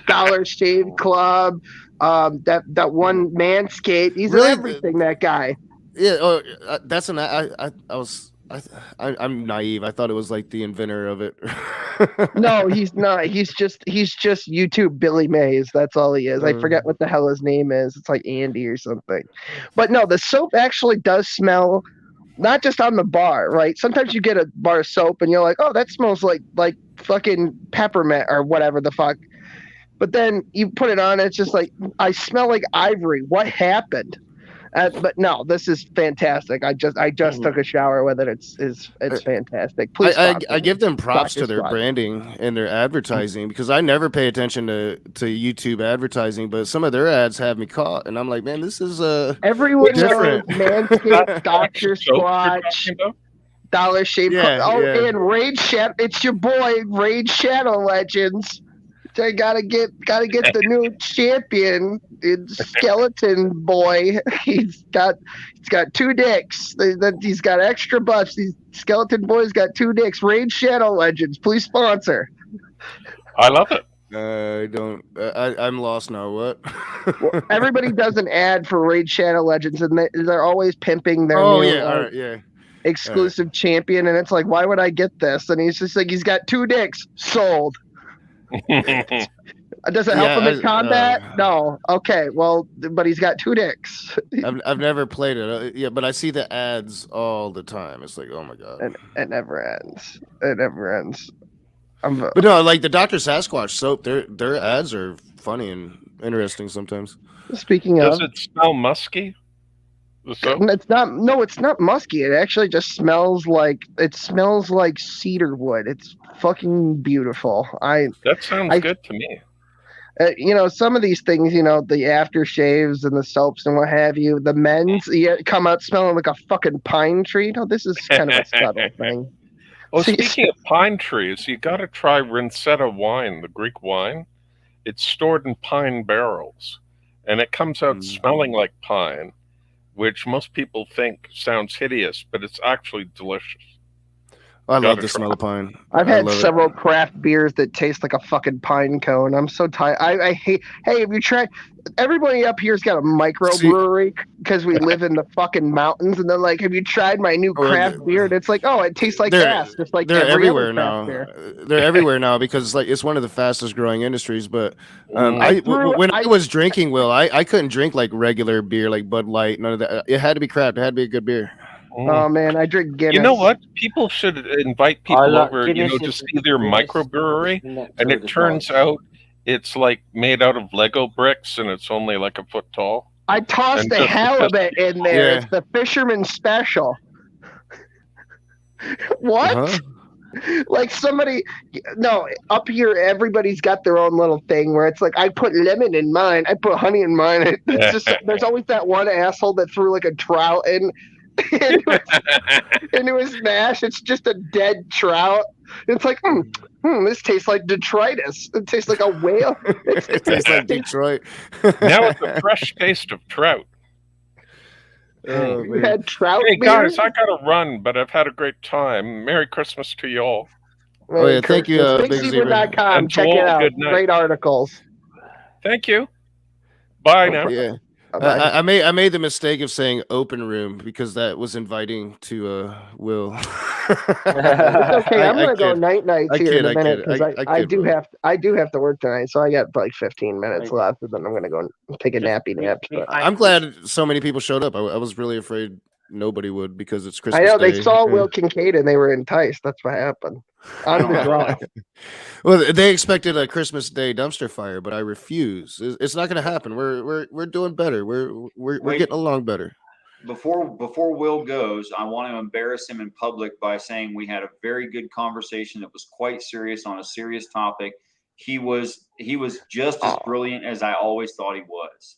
Dollar Shave Club, that one Manscaped. He's Really? in everything. That guy. Yeah, that's an. I'm naive. I thought it was like the inventor of it. No, he's not. He's just YouTube Billy Mays. That's all he is. I forget what the hell his name is. It's like Andy or something. But no, the soap actually does smell. Not just on the bar, right? Sometimes you get a bar of soap and you're like, oh, that smells like fucking peppermint or whatever the fuck. But then you put it on, it's just like, I smell like ivory. What happened? But no, this is fantastic. I just took a shower with it. It's fantastic. Please, I give them props to their branding and their advertising because I never pay attention to YouTube advertising, but some of their ads have me caught, and I'm like, man, this is everyone different. knows Manscaped, Dr. Squatch, Dollar Shave Club. And Raid Shadow. It's your boy Raid Shadow Legends. I gotta get the new champion. It's Skeleton Boy. He's got 2 dicks. He's got extra buffs. These Skeleton Boy's got 2 dicks. Raid Shadow Legends, please sponsor. I love it. I don't. I'm lost now. What? Well, everybody does an ad for Raid Shadow Legends, and they're always pimping their new exclusive champion. And it's like, why would I get this? And he's just like, he's got 2 dicks. Sold. Does it help him in combat? No. Okay. Well, but he's got 2 dicks. I've never played it. Yeah, but I see the ads all the time. It's like, oh my god. It never ends. It never ends. But no, like the Dr. Sasquatch soap, their ads are funny and interesting sometimes. Speaking of, does it smell musky? The soap? It's not. No, it's not musky. It actually just smells like cedar wood. It's fucking beautiful. That sounds good to me. Some of these things, the aftershaves and the soaps and what have you, the men's come out smelling like a fucking pine tree. No, this is kind of a subtle thing. Oh, speaking of pine trees, you got to try Rinsetta wine, the Greek wine. It's stored in pine barrels, and it comes out smelling like pine, which most people think sounds hideous, but it's actually delicious. I love the smell of pine. I've had several craft beers that taste like a fucking pine cone. I'm so tired. I hate. Hey, have you tried? Everybody up here's got a microbrewery because we live in the fucking mountains, and they're like, "Have you tried my new craft beer?" And it's like, "Oh, it tastes like gas." Just like they're every everywhere other now. beer. They're everywhere now because it's one of the fastest growing industries. But when I was drinking, I couldn't drink like regular beer, like Bud Light. None of that. It had to be craft. It had to be a good beer. Oh man, I drink Guinness. You know what? People should invite people over, to see their microbrewery, and it turns out it's like made out of Lego bricks, and it's only like a foot tall. I tossed the halibut in there. Yeah. It's the fisherman's special. What? Uh-huh. Like up here, everybody's got their own little thing where it's like, I put lemon in mine, I put honey in mine. It's just, there's always that one asshole that threw like a trout into his mash. It's just a dead trout. It's like, this tastes like detritus. It tastes like a whale. It tastes like Detroit. Now it's a fresh taste of trout. You had trout. Hey guys, I gotta run, but I've had a great time. Merry Christmas to you all. Thank you. BigZebra.com. Check it out. Great articles. Thank you. Bye now. Yeah. I made the mistake of saying open room because that was inviting to Will. It's okay. I'm gonna go night here in a minute because I do have to work tonight, so I got like 15 minutes left, and then I'm gonna go take a nappy nap. But I'm glad so many people showed up. I was really afraid nobody would because it's Christmas. I know Day. They saw Will Kincaid and they were enticed. That's what happened. On the draw. Well, they expected a Christmas Day dumpster fire, but I refuse. It's not going to happen. We're doing better. We're getting along better. Before Will goes, I want to embarrass him in public by saying we had a very good conversation that was quite serious on a serious topic. He was just as brilliant as I always thought he was.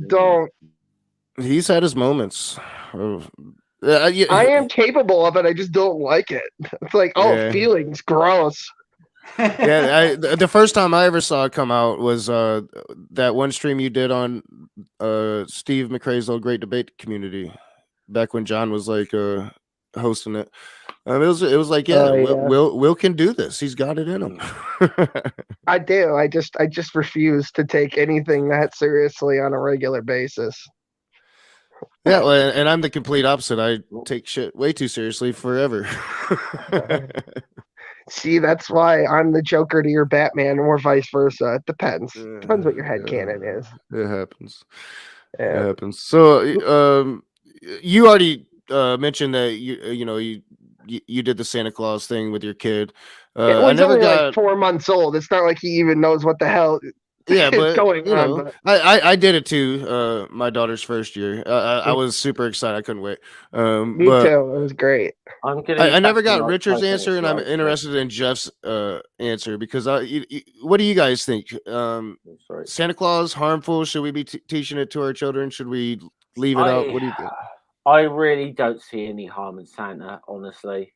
Don't. He's had his moments. I am capable of it. I just don't like it. It's like, feelings, gross. Yeah, the first time I ever saw it come out was that one stream you did on Steve McRae's old Great Debate Community back when John was like hosting it. It was like, yeah, Oh, yeah. Will can do this. He's got it in him. I do. I just refuse to take anything that seriously on a regular basis. Yeah, well, and I'm the complete opposite. I take shit way too seriously forever. See, that's why I'm the Joker to your Batman, or vice versa. It depends. Depends what your headcanon is. It happens. Yeah. It happens. So, you already mentioned that you did the Santa Claus thing with your kid. Well, I he's never only got. like 4 months old. It's not like he even knows what the hell Yeah, is but going on. But I did it too. My daughter's first year. I was super excited. I couldn't wait. me But too. It was great. I'm gonna. I never back got in, like, Richard's 5 answer, and minutes I'm late, so- interested in Jeff's answer because what do you guys think? Sorry. Santa Claus harmful? Should we be teaching it to our children? Should we leave it out? What do you think? I really don't see any harm in Santa, honestly.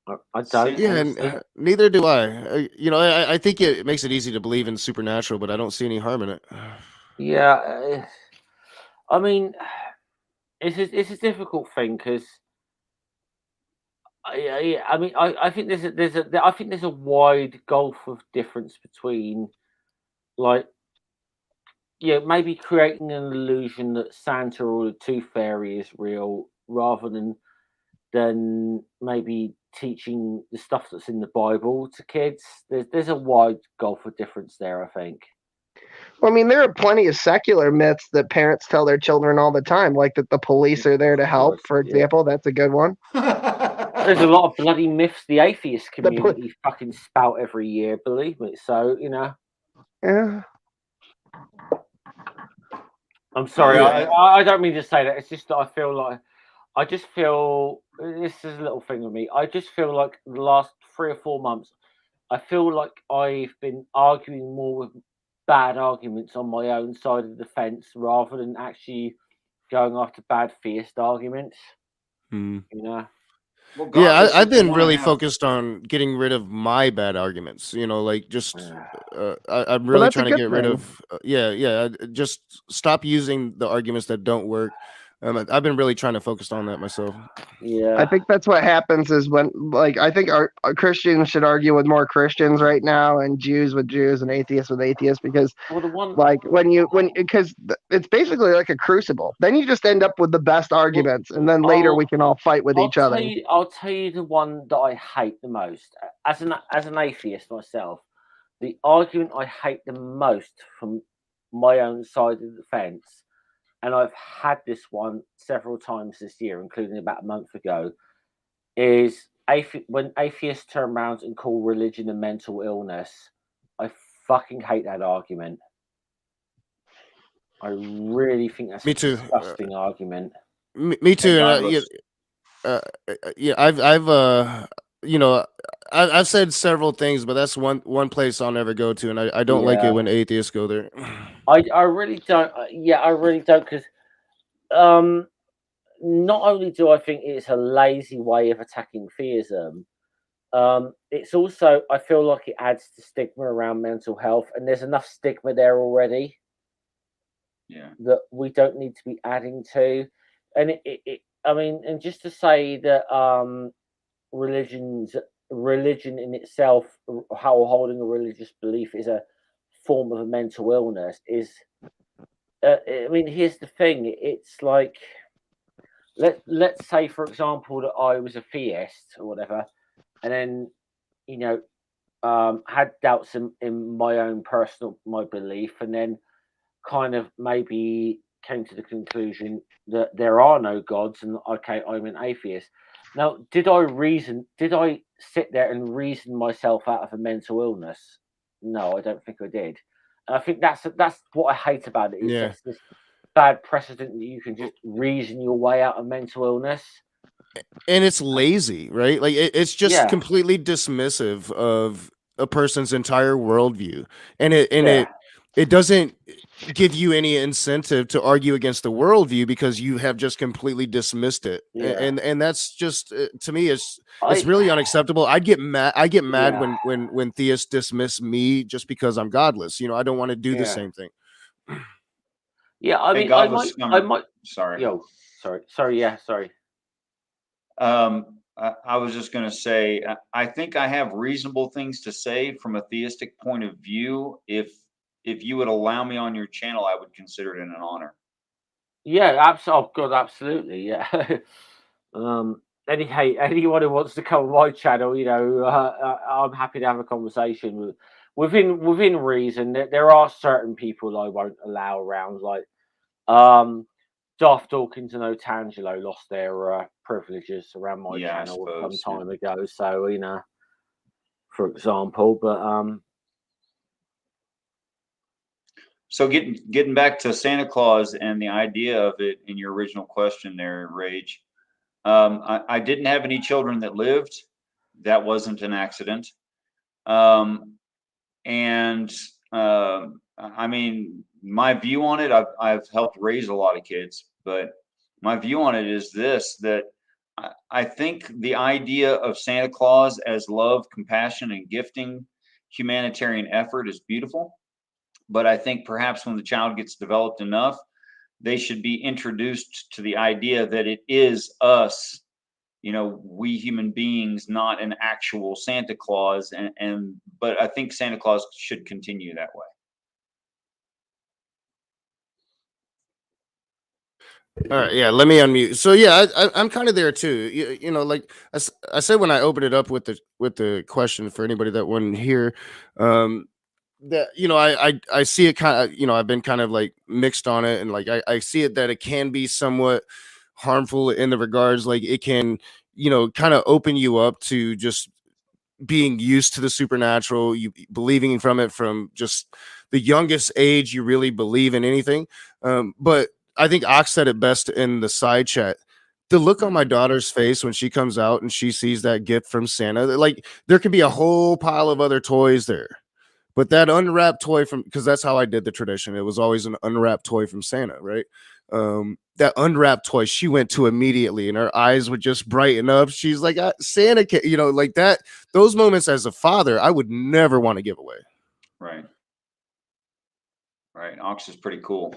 I don't. Yeah, honestly. and neither do I. I think it makes it easy to believe in supernatural, but I don't see any harm in it. Yeah, I mean, it's a difficult thing because I think there's a wide gulf of difference between, like, maybe creating an illusion that Santa or the Tooth Fairy is real, rather than maybe teaching the stuff that's in the Bible to kids. There's a wide gulf of difference there, I think. Well, I mean, there are plenty of secular myths that parents tell their children all the time, like that the police are there to help, for example. That's a good one. There's a lot of bloody myths the atheist community fucking spout every year, believe me. So, Yeah. I'm sorry, Yeah. I don't mean to say that. It's just that I just feel this is a little thing with me. I just feel like the last 3 or 4 months, I feel like I've been arguing more with bad arguments on my own side of the fence rather than actually going after bad theist arguments. Well, Yeah, God, I've been wanna really have- focused on getting rid of my bad arguments. Like just I'm Well, really that's a trying to good get rid thing. of just stop using the arguments that don't work. I've been really trying to focus on that myself. Yeah, I think that's what happens is when, like, I think our Christians should argue with more Christians right now, and Jews with Jews, and atheists with atheists, because, well, the one like, because it's basically like a crucible. Then you just end up with the best arguments, and then later we can all fight with each other. I'll tell you the one that I hate the most. As an atheist myself, the argument I hate the most from my own side of the fence, and I've had this one several times this year, including about a month ago, is when atheists turn around and call religion a mental illness. I fucking hate that argument. I really think that's Me a too. disgusting argument. Me too. I've said several things, but that's one place I'll never go to, and I don't like it when atheists go there. I really don't. I really don't, because not only do I think it's a lazy way of attacking theism, it's also, I feel like it adds to stigma around mental health, and there's enough stigma there already. Yeah. That we don't need to be adding to, and and just to say that religion in itself, how holding a religious belief is a form of a mental illness is. Here's the thing. It's like, let's say, for example, that I was a theist or whatever, and then had doubts in my own my belief, and then kind of maybe came to the conclusion that there are no gods, and okay, I'm an atheist. Now, did I sit there and reason myself out of a mental illness? No, I don't think I did. And I think that's what I hate about it. Is that's this bad precedent that you can just reason your way out of mental illness. And it's lazy, right? Like it's just completely dismissive of a person's entire worldview, and it doesn't give you any incentive to argue against the worldview because you have just completely dismissed it. Yeah. And that's just to me it's I- really unacceptable. I get mad Yeah. when theists dismiss me just because I'm godless. You know, I don't want to do the Yeah. same thing. Yeah, I Hey, mean, I Godless might, Scummer. Sorry. sorry, yeah, sorry. I was just going to say, I think I have reasonable things to say from a theistic point of view. If you would allow me on your channel, I would consider it an honor. Yeah, absolutely. Oh God, absolutely. Yeah. Anyone who wants to come on my channel, you know, I'm happy to have a conversation within reason. There are certain people I won't allow around, like Darth Dawkins and Otangelo lost their privileges around my Yeah, I channel suppose, some time ago. So, you know, for example, but So getting back to Santa Claus and the idea of it in your original question there, Rage. I didn't have any children that lived. That wasn't an accident. I mean, my view on it, I've helped raise a lot of kids, but my view on it is this, that I think the idea of Santa Claus as love, compassion, and gifting humanitarian effort is beautiful. But I think perhaps when the child gets developed enough, they should be introduced to the idea that it is us, you know, we human beings, not an actual Santa Claus. But I think Santa Claus should continue that way. All right, yeah, let me unmute. So yeah, I'm kind of there too. You know, like I said when I opened it up with the question for anybody that wasn't here, that you know I see it kind of, you know, I've been kind of like mixed on it, and like I see it that it can be somewhat harmful in the regards, like it can, you know, kind of open you up to just being used to the supernatural, you believing from it from just the youngest age, you really believe in anything. But I think Ox said it best in the side chat. The look on my daughter's face when she comes out and she sees that gift from Santa, like there could be a whole pile of other toys there. But that unwrapped toy from, because that's how I did the tradition. It was always an unwrapped toy from Santa, right? That unwrapped toy she went to immediately, and her eyes would just brighten up. She's like, Santa, you know, like that. Those moments as a father, I would never want to give away. Right. Right. Ox is pretty cool.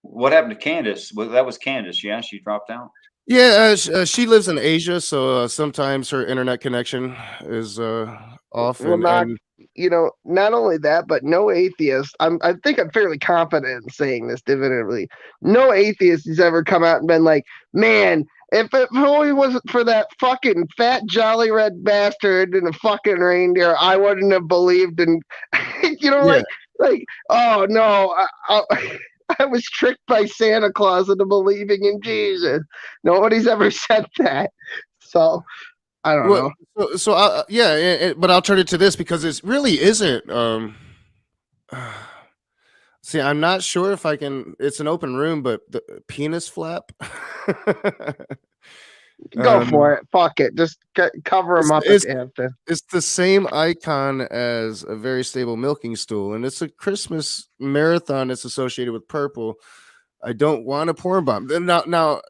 What happened to Candace? Well, that was Candace. Yeah, she dropped out. Yeah, she lives in Asia, so sometimes her internet connection is off. Well, you know, not only that, but no atheist. I think I'm fairly confident in saying this definitively. No atheist has ever come out and been like, "Man, if it only wasn't for that fucking fat jolly red bastard and a fucking reindeer, I wouldn't have believed in." You know, Yeah. like, oh no, I was tricked by Santa Claus into believing in Jesus. Nobody's ever said that. So I don't know. Yeah, but I'll turn it to this because it really isn't. See, I'm not sure if I can. It's an open room, but the penis flap. Go for it. Fuck it. Just cover them up if you have to. It's the same icon as a very stable milking stool, and it's a Christmas marathon. It's associated with purple. I don't want a porn bomb. Now,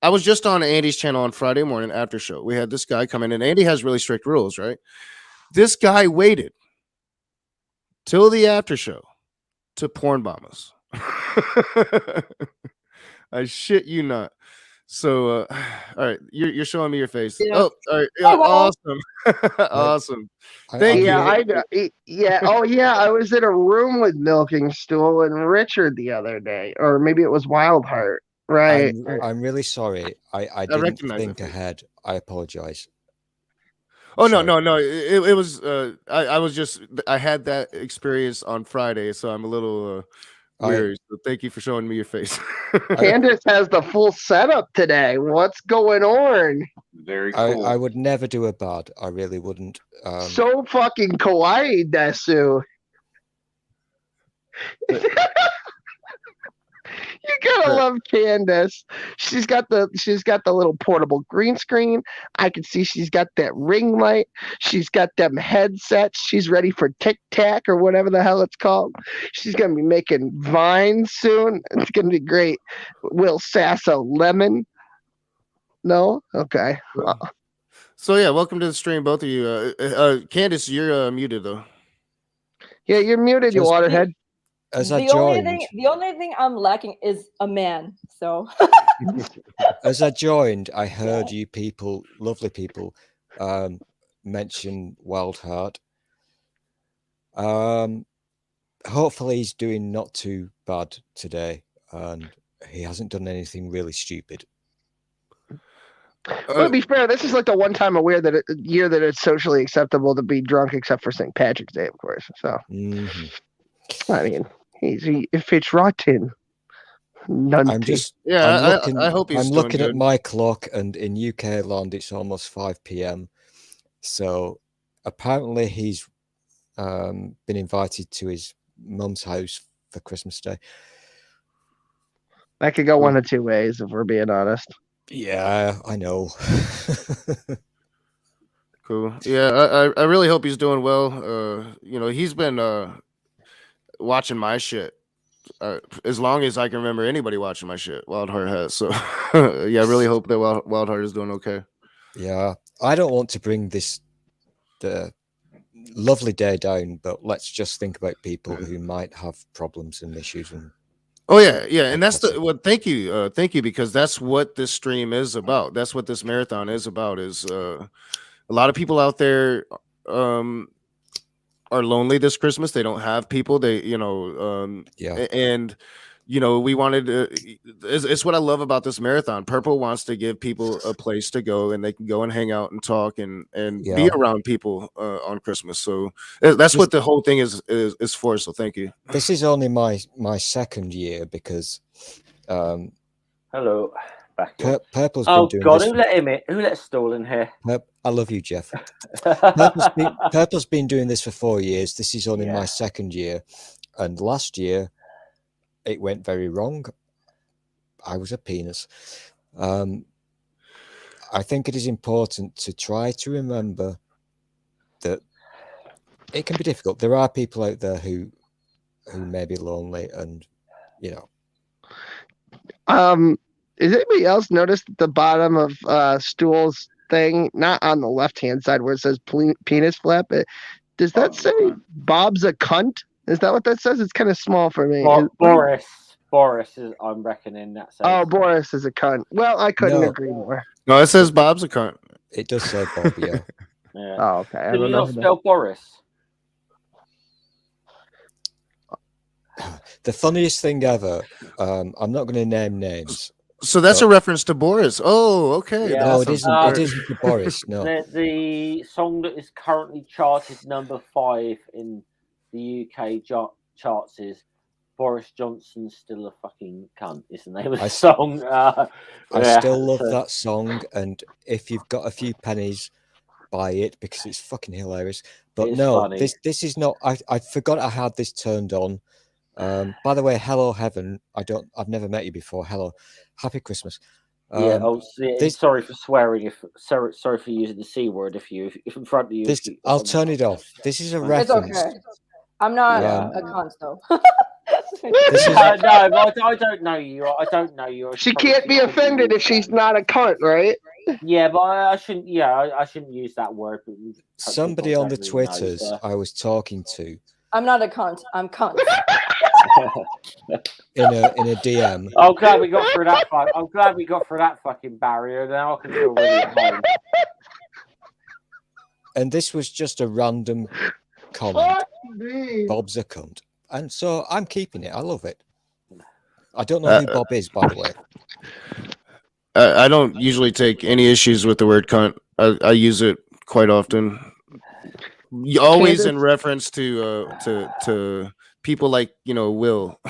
I was just on Andy's channel on Friday morning after show. We had this guy come in, and Andy has really strict rules, right? This guy waited till the after show to porn bomb us. I shit you not. So, all right, you're showing me your face. Yeah. Oh, all right, yeah, awesome, awesome. Thank you. Oh yeah, I was in a room with Milking Stool and Richard the other day, or maybe it was Wildheart. Right. I'm really sorry. I didn't think ahead. I apologize. Oh no. It was I had that experience on Friday, so I'm a little weary. So thank you for showing me your face. Candace has the full setup today. What's going on? Very cool. I would never do a bad. I really wouldn't. So fucking kawaii, Desu. You gotta love Candace. She's got the little portable green screen. I can see she's got that ring light. She's got them headsets. She's ready for TikTok or whatever the hell it's called. She's gonna be making vines soon. It's gonna be great. Will Sasso Lemon? No? Okay. So yeah, welcome to the stream, both of you. Candace, you're muted though. Yeah, you're muted, you Just- waterhead. As I The only joined, thing I'm lacking is a man. So as I joined, I heard you people, lovely people, mention Wild Heart. Hopefully he's doing not too bad today, and he hasn't done anything really stupid. Well, to be fair, this is like the one time year that it's socially acceptable to be drunk, except for St. Patrick's Day, of course. So, I mean, if it's rotten, I'm just, I hope he's I'm doing looking good. at my clock, and in UK land, it's almost 5 p.m. So apparently, he's been invited to his mum's house for Christmas Day. That could go one of two ways, if we're being honest. Yeah, I know. Cool. Yeah, I really hope he's doing well. He's been watching my shit as long as I can remember anybody watching my shit. Wild Heart has. So yeah, I really hope that Wild Heart is doing okay. Yeah, I don't want to bring the lovely day down, but let's just think about people who might have problems and issues. And oh yeah, and that's thank you, because that's what this stream is about. That's what this marathon is about. Is a lot of people out there are lonely this Christmas. They don't have people. And we wanted to. It's what I love about this marathon. Purple wants to give people a place to go, and they can go and hang out and talk and be around people on Christmas. So that's what the whole thing is for. So thank you. This is only my second year because hello. Purple's oh been doing God, this. who let him in? Who let Stall in here? I love you, Jeff. Purple's been doing this for 4 years. This is only my second year, and last year it went very wrong. I was a penis. I think it is important to try to remember that it can be difficult. There are people out there who may be lonely, and Has anybody else noticed at the bottom of Stool's thing, not on the left-hand side where it says penis flap, does that say Bob's a cunt? Is that what that says? It's kind of small for me. Boris is, I'm reckoning that says. Oh, Boris is a cunt. Well, I couldn't agree more. No, it says Bob's a cunt. It does say Bob, yeah. Yeah. Oh, okay. Did you not spell Boris? The funniest thing ever, I'm not going to name names. So that's a reference to Boris. Oh, okay. Yeah. No, it isn't. It isn't for Boris. No. The song that is currently charted number 5 in the UK charts is Boris Johnson's Still a Fucking Cunt. Is the name of the song. I still love that song, and if you've got a few pennies, buy it because it's fucking hilarious. But no, funny. This is not. I forgot I had this turned on. By the way, hello Heaven. I've never met you before. Hello, happy Christmas. Sorry for swearing. Sorry for using the C word. If in front of you, I'll turn it off. This is a reference. It's okay. I'm not a cunt though. No, I don't know you. I don't know you. She can't be offended if she's not a cunt, right? Yeah, but I shouldn't. Yeah, I shouldn't use that word. Somebody on the Twitters I was talking to. I'm not a cunt. I'm cunt. in a DM. I'm glad we got through that. I'm glad we got through that fucking barrier. Now I can feel really at home. And this was just a random comment. Bob's a cunt, and so I'm keeping it. I love it. I don't know who Bob is, by the way. I don't usually take any issues with the word cunt. I use it quite often. Always in reference to people like Will.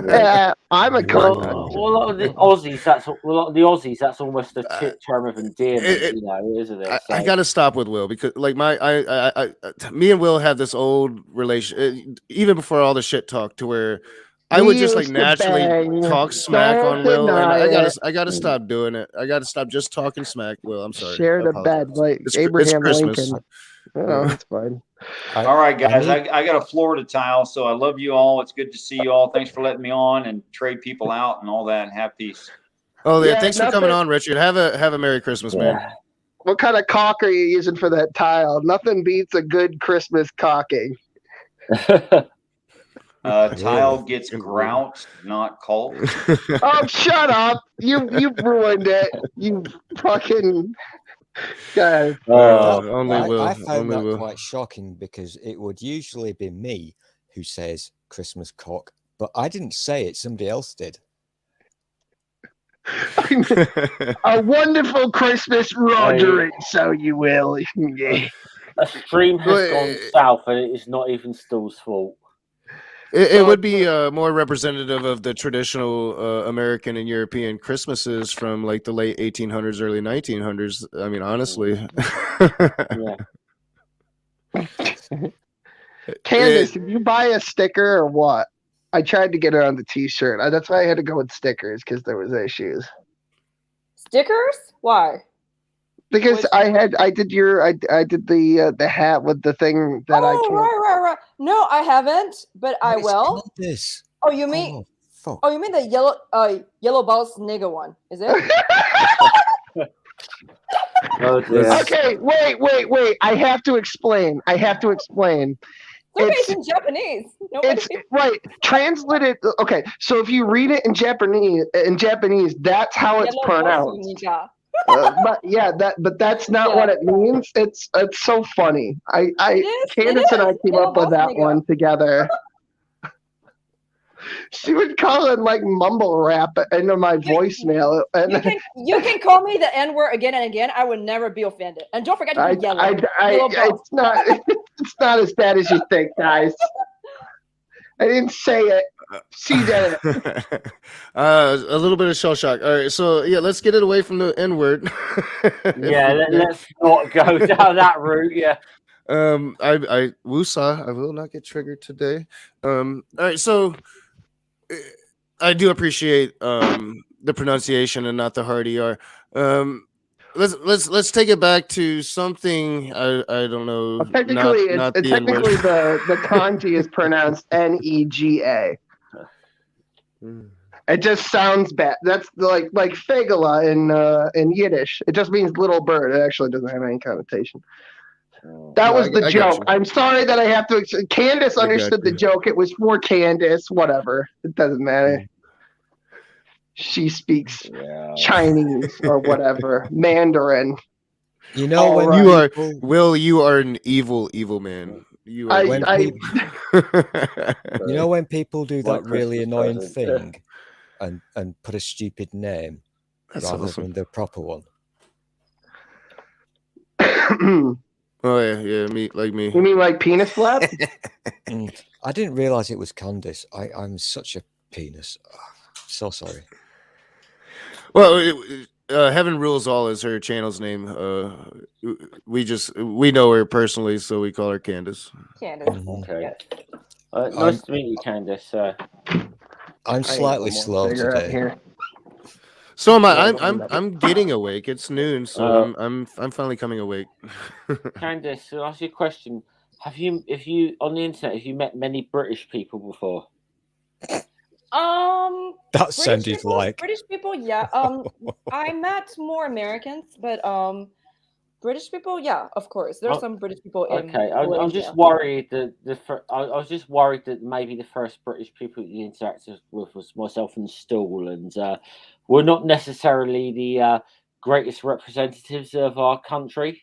Yeah, I'm a cunt. A lot of the Aussies, that's almost a term of endearment, isn't it? So. I gotta stop with Will because, like, me and Will had this old relation, even before all the shit talk, to where I would just like used to naturally bang. talk smack Don't on Will, and deny I gotta it. stop doing it. I gotta stop just talking smack. Will, I'm sorry. Share I the apologize. bed like It's Abraham Christmas. Lincoln. Oh, it's fine. All right, guys. I got a floor to tile, so I love you all. It's good to see you all. Thanks for letting me on and trade people out and all that. And have peace. Oh yeah, Yeah, thanks for coming on, Richard. Have a Merry Christmas, man. What kind of caulk are you using for that tile? Nothing beats a good Christmas caulking. Tile gets grout, not caulk. Oh, shut up! You ruined it. You fucking guys. Only Will. I found Only that Will. quite shocking because it would usually be me who says Christmas cock, but I didn't say it. Somebody else did. A wonderful Christmas, Roger, so you will. Yeah. A stream has gone south, and it is not even Stu's fault. It would be more representative of the traditional American and European Christmases from like the late 1800s, early 1900s. I mean, honestly. Candace, did you buy a sticker or what? I tried to get it on the T-shirt. That's why I had to go with stickers because there was issues. Stickers? Why? Because I did the hat with the thing that I can't. Right. No, I haven't, but I will. This. Oh, you mean? Oh, you mean the yellow balls nigga one? Is it? Okay, wait. I have to explain. It's in Japanese. It's right. Translated. Okay, so if you read it in Japanese, that's how it's pronounced. But yeah, but that's not what it means. It's so funny. Candace and I came up with that one together. She would call it like mumble rap into my voicemail. And you can call me the N-word again and again. I would never be offended. And don't forget to be yellow. It's not as bad as you think, guys. I didn't say it. She did it. A little bit of shell shock. All right, so yeah, let's get it away from the N-word. Let's not go down that route. Yeah. I woosah. I will not get triggered today. All right, so I do appreciate the pronunciation and not the hard ER. Let's take it back to something I don't know. Technically, the kanji is pronounced Nega. It just sounds bad. That's like fegala in Yiddish. It just means little bird. It actually doesn't have any connotation. That was the joke. I'm sorry that I have to. Candace understood the joke. It was for Candace. Whatever. It doesn't matter. She speaks Chinese or whatever, Mandarin. You know when you are an evil man. You are you know when people do that really annoying thing and put a stupid name rather than the proper one. Oh yeah, me. You mean like penis flap? I didn't realize it was Candace. I'm such a penis. Oh, so sorry. Well, Heaven Rules All is her channel's name. We know her personally, so we call her Candace. Okay. Nice to meet you, Candace. I'm slightly slow today. Here. So am I. I'm getting awake. It's noon, so I'm finally coming awake. Candace, to ask you a question, have you on the internet met many British people before? That sounded like British people, yeah. I met more Americans, but British people, yeah, of course. There's some British people in. Okay, I'm just worried that I was just worried that maybe the first British people you interacted with was myself and Stool, and we're not necessarily the greatest representatives of our country.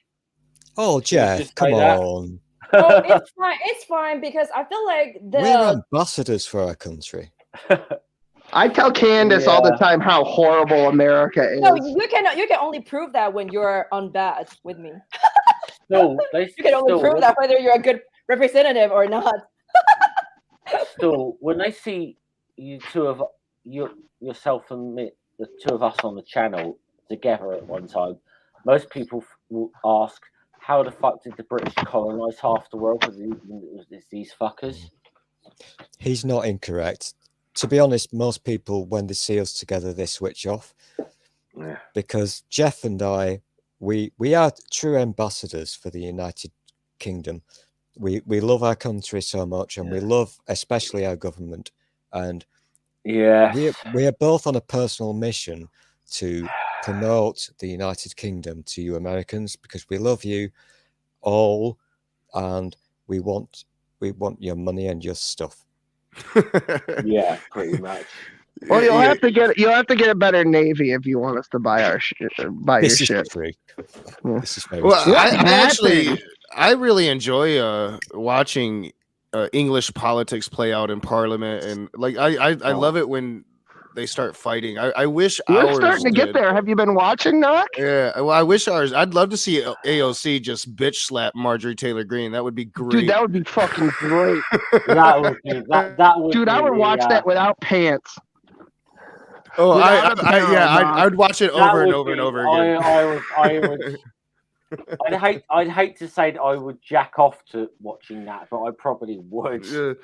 Oh, Jeff, come on. Oh, it's fine because I feel like we're ambassadors for our country. I tell Candace all the time how horrible America is. No, you can only prove that when you're on bad with me. No, you can only prove that whether you're a good representative or not. Still, when they see yourself and me, the two of us on the channel together at one time, most people will ask, "How the fuck did the British colonize half the world? With these fuckers?" He's not incorrect. to be honest, most people, when they see us together, they switch off. Yeah. Because Jeff and I, we are true ambassadors for the United Kingdom. We love our country so much, and we love especially our government. And we are both on a personal mission to promote the United Kingdom to you Americans, because we love you all, and we want your money and your stuff. Yeah, pretty much. Well, you'll have to get a better Navy if you want us to buy our shit. Buy This your is shit. true. This is very Well, true. I really enjoy watching English politics play out in Parliament, and like I love it when they start fighting. I wish We're ours starting to get did. there. Have you been watching, Knock? Yeah, well, I wish ours. I'd love to see AOC just bitch slap Marjorie Taylor Greene. That would be great. Dude, that would be fucking great. That would be that would. Dude, I would watch that without pants. Oh, Without a barrel, I'd watch it That over and would over and be- over again. I would. I'd hate to say that I would jack off to watching that, but I probably would. Yeah.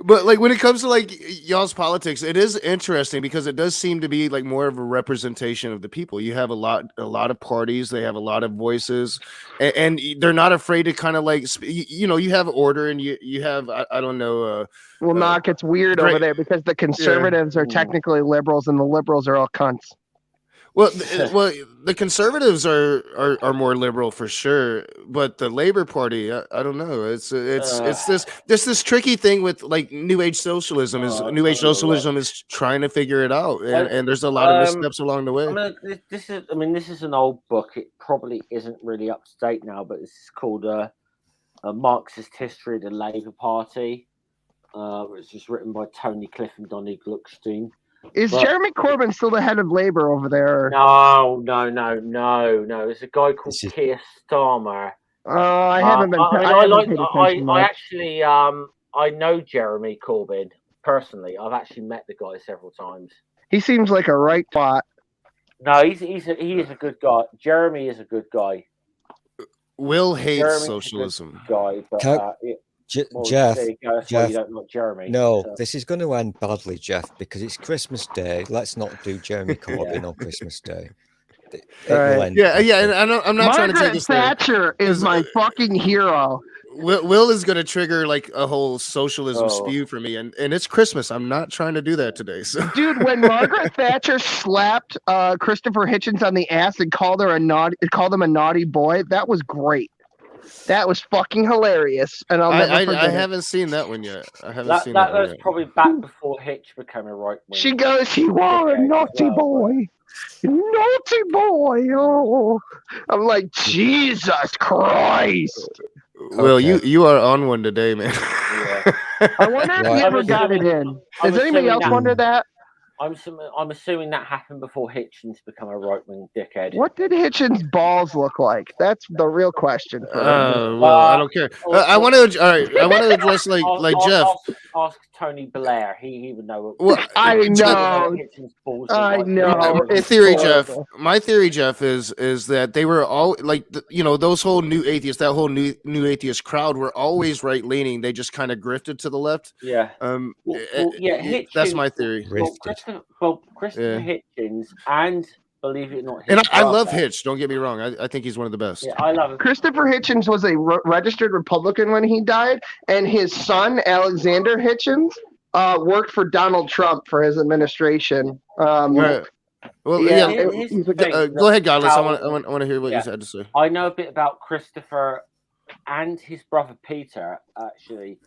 But like when it comes to like y'all's politics, it is interesting because it does seem to be like more of a representation of the people. You have a lot of parties, they have a lot of voices, and they're not afraid to kind of like you have order, and you have I don't know. Well, Knock, it's weird over there because the conservatives are technically liberals and the liberals are all cunts. Well, the conservatives are more liberal for sure, but the Labor Party, I don't know. It's this tricky thing with like New Age socialism. New Age socialism is trying to figure it out, and there's a lot of missteps along the way. This is an old book. It probably isn't really up to date now, but it's called a Marxist History of the Labour Party. It's just written by Tony Cliff and Donnie Gluckstein. Is Jeremy Corbyn still the head of Labour over there? No. There's a guy called Keir Starmer. I haven't been. I know Jeremy Corbyn personally. I've actually met the guy several times. He seems like a right bot. No, he is a good guy. Jeremy is a good guy. Will hates Jeremy's socialism. A good guy, but Jeff, there you go. That's why you don't like Jeremy. No, so. This is going to end badly, Jeff, because it's Christmas Day. Let's not do Jeremy Corbyn on Christmas Day. It will end badly. And I'm not trying to take this. Margaret Thatcher is my fucking hero. Will is going to trigger like a whole socialism spew for me, and it's Christmas. I'm not trying to do that today. So. Dude, when Margaret Thatcher slapped Christopher Hitchens on the ass and called him a naughty boy, that was great. That was fucking hilarious, and I haven't seen that one yet. I haven't seen that. That was probably back before Hitch became a right wing. She goes, "You are a naughty boy, naughty boy." Oh, I'm like, Jesus Christ. Well, you are on one today, man. I wonder if he ever got it in. Does anybody else wonder that? I'm assuming that happened before Hitchens became a right-wing dickhead. What did Hitchens' balls look like? That's the real question. Well, I don't care. I want to. All right, I want to address like Jeff. Ask Tony Blair. He would know. I know. I know. My theory, Jeff, is that they were all like those whole new atheists, that whole new atheist crowd were always right leaning. They just kind of grifted to the left. Yeah. Hitchens, that's my theory. Christopher Hitchens and believe it or not, and I love Hitch. Don't get me wrong. I think he's one of the best. Yeah, I love him. Christopher Hitchens was a registered Republican when he died, and his son Alexander Hitchens worked for Donald Trump for his administration. Well, go ahead, Godless. I want to hear what you had to say. I know a bit about Christopher and his brother Peter. Actually,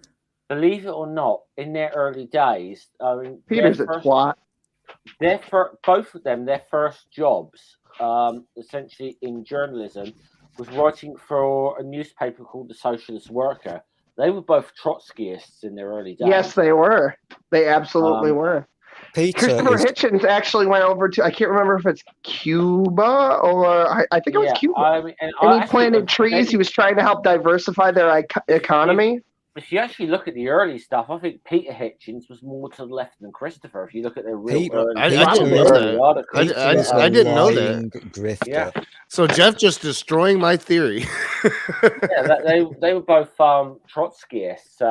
believe it or not, in their early days, Peter's a twat. Both of them, their first jobs, essentially in journalism, was writing for a newspaper called The Socialist Worker. They were both Trotskyists in their early days. Yes, they were. They absolutely were. Christopher Hitchens actually went over to, I can't remember if it's Cuba or I think it was Cuba. And he planted trees. He was trying to help diversify their economy. If you actually look at the early stuff, I think Peter Hitchens was more to the left than Christopher. If you look at their real early I didn't know that. Yeah. So Jeff just destroying my theory. They were both Trotskyists.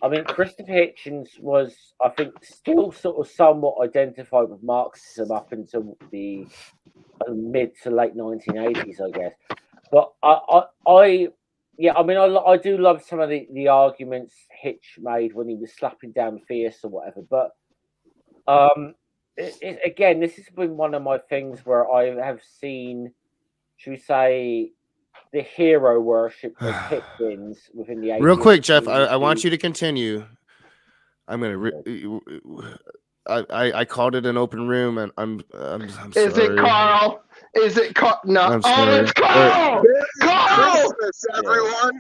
I mean, Christopher Hitchens was, I think, still sort of somewhat identified with Marxism up until the mid to late 1980s, I guess. But I do love some of the arguments Hitch made when he was slapping down theists or whatever. But again, this has been one of my things where I have seen, should we say, the hero worship of Hitchens within the 80s. Real quick, Jeff, I want you to continue. I'm gonna. I called it an open room, and I'm sorry. Is it Carl? Is it Carl? No. I'm Oh, sorry. it's Carl! Carl! Christmas, everyone.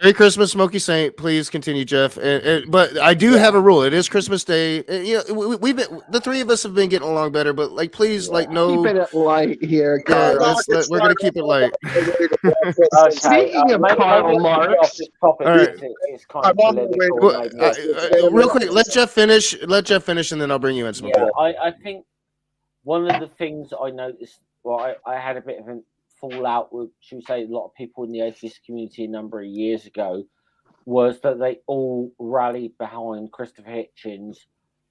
Merry Christmas, Smokey Saint. Please continue, Jeff. But I do have a rule. It is Christmas Day. You know, we've been, the three of us have been getting along better. But like, please, like, no. Keep it light here, Carl. We're gonna keep it light. Speaking of Karl Marx, all right. It's kind of political. Real quick, let Jeff finish. Let Jeff finish, and then I'll bring you in, Smokey. Yeah, I think one of the things I noticed. Well, I had a bit of an fallout with, should we say, a lot of people in the atheist community a number of years ago, was that they all rallied behind Christopher Hitchens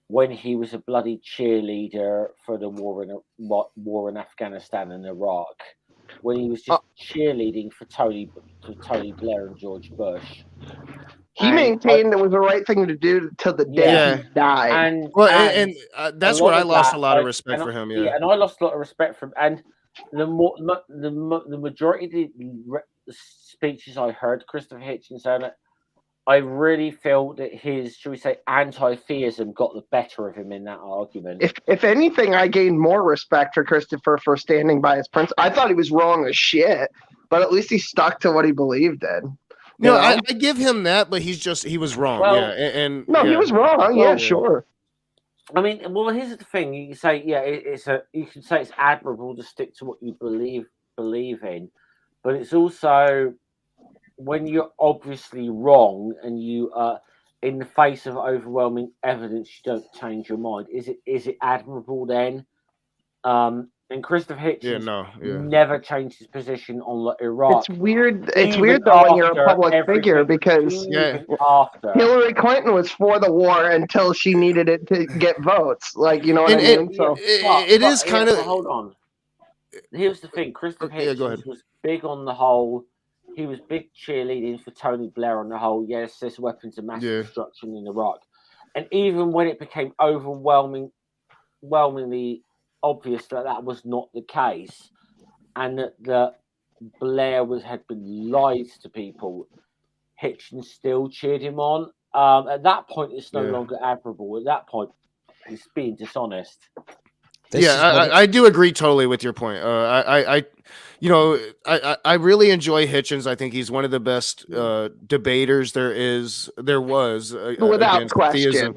when he was a bloody cheerleader for the war in Afghanistan and Iraq, when he was just cheerleading for Tony Blair and George Bush. He maintained it was the right thing to do till the day he died. And that's where I lost a lot of respect for him. Yeah, and I lost a lot of respect for him. And the majority of the speeches I heard Christopher Hitchens saying it, I really feel that his, should we say, anti-theism got the better of him in that argument. If anything, I gained more respect for Christopher for standing by his principles. I thought he was wrong as shit, but at least he stuck to what he believed in. No, I give him that, but he was wrong. Well, he was wrong. Yeah, sure. I mean, well, here's the thing. You can say, you can say it's admirable to stick to what you believe in, but it's also when you're obviously wrong and you are in the face of overwhelming evidence, you don't change your mind. Is it admirable then? And Christopher Hitchens never changed his position on Iraq. It's weird. It's weird though when you're a public figure, because Hillary Clinton was for the war until she needed it to get votes. Like, you know what I mean? So it is kind of. Hold on. Here's the thing. Christopher Hitchens was big on the whole. He was big cheerleading for Tony Blair on the whole. Yes, there's weapons of mass destruction in Iraq, and even when it became overwhelmingly obvious that was not the case, and that Blair had been lied to people, Hitchens still cheered him on. At that point, it's no longer admirable. At that point, he's being dishonest. I do agree totally with your point. I really enjoy Hitchens. I think he's one of the best debaters there was without question. Theism.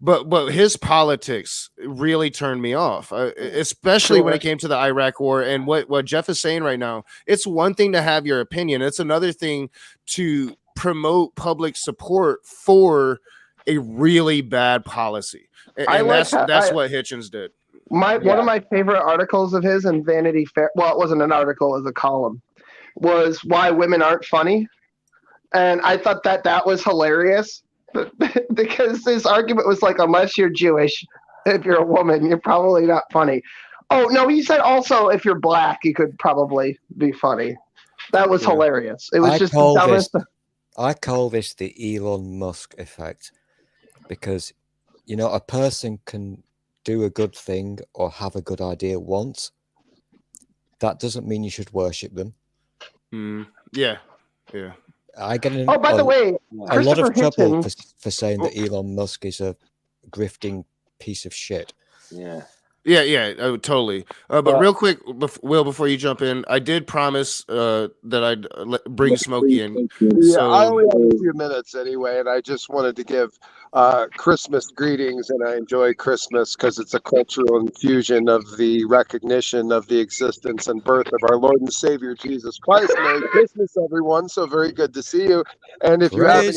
But his politics really turned me off, especially when it came to the Iraq war. And what Jeff is saying right now, it's one thing to have your opinion. It's another thing to promote public support for a really bad policy. And that's what Hitchens did. One of my favorite articles of his in Vanity Fair, well, it wasn't an article, it was a column, was Why Women Aren't Funny. And I thought that was hilarious. Because his argument was like, unless you're Jewish, if you're a woman, you're probably not funny. Oh, no, he said also if you're black, you could probably be funny. That was hilarious. It was the dumbest. I call this the Elon Musk effect, because, a person can do a good thing or have a good idea once. That doesn't mean you should worship them. Yeah. I get by the way, a lot of trouble for saying that Elon Musk is a grifting piece of shit. Yeah, totally. But real quick, Will, before you jump in, I did promise that I'd bring Smokey in. Yeah, I only have a few minutes anyway, and I just wanted to give Christmas greetings, and I enjoy Christmas because it's a cultural infusion of the recognition of the existence and birth of our Lord and Savior Jesus Christ. Merry Christmas, everyone! So very good to see you. And if you have any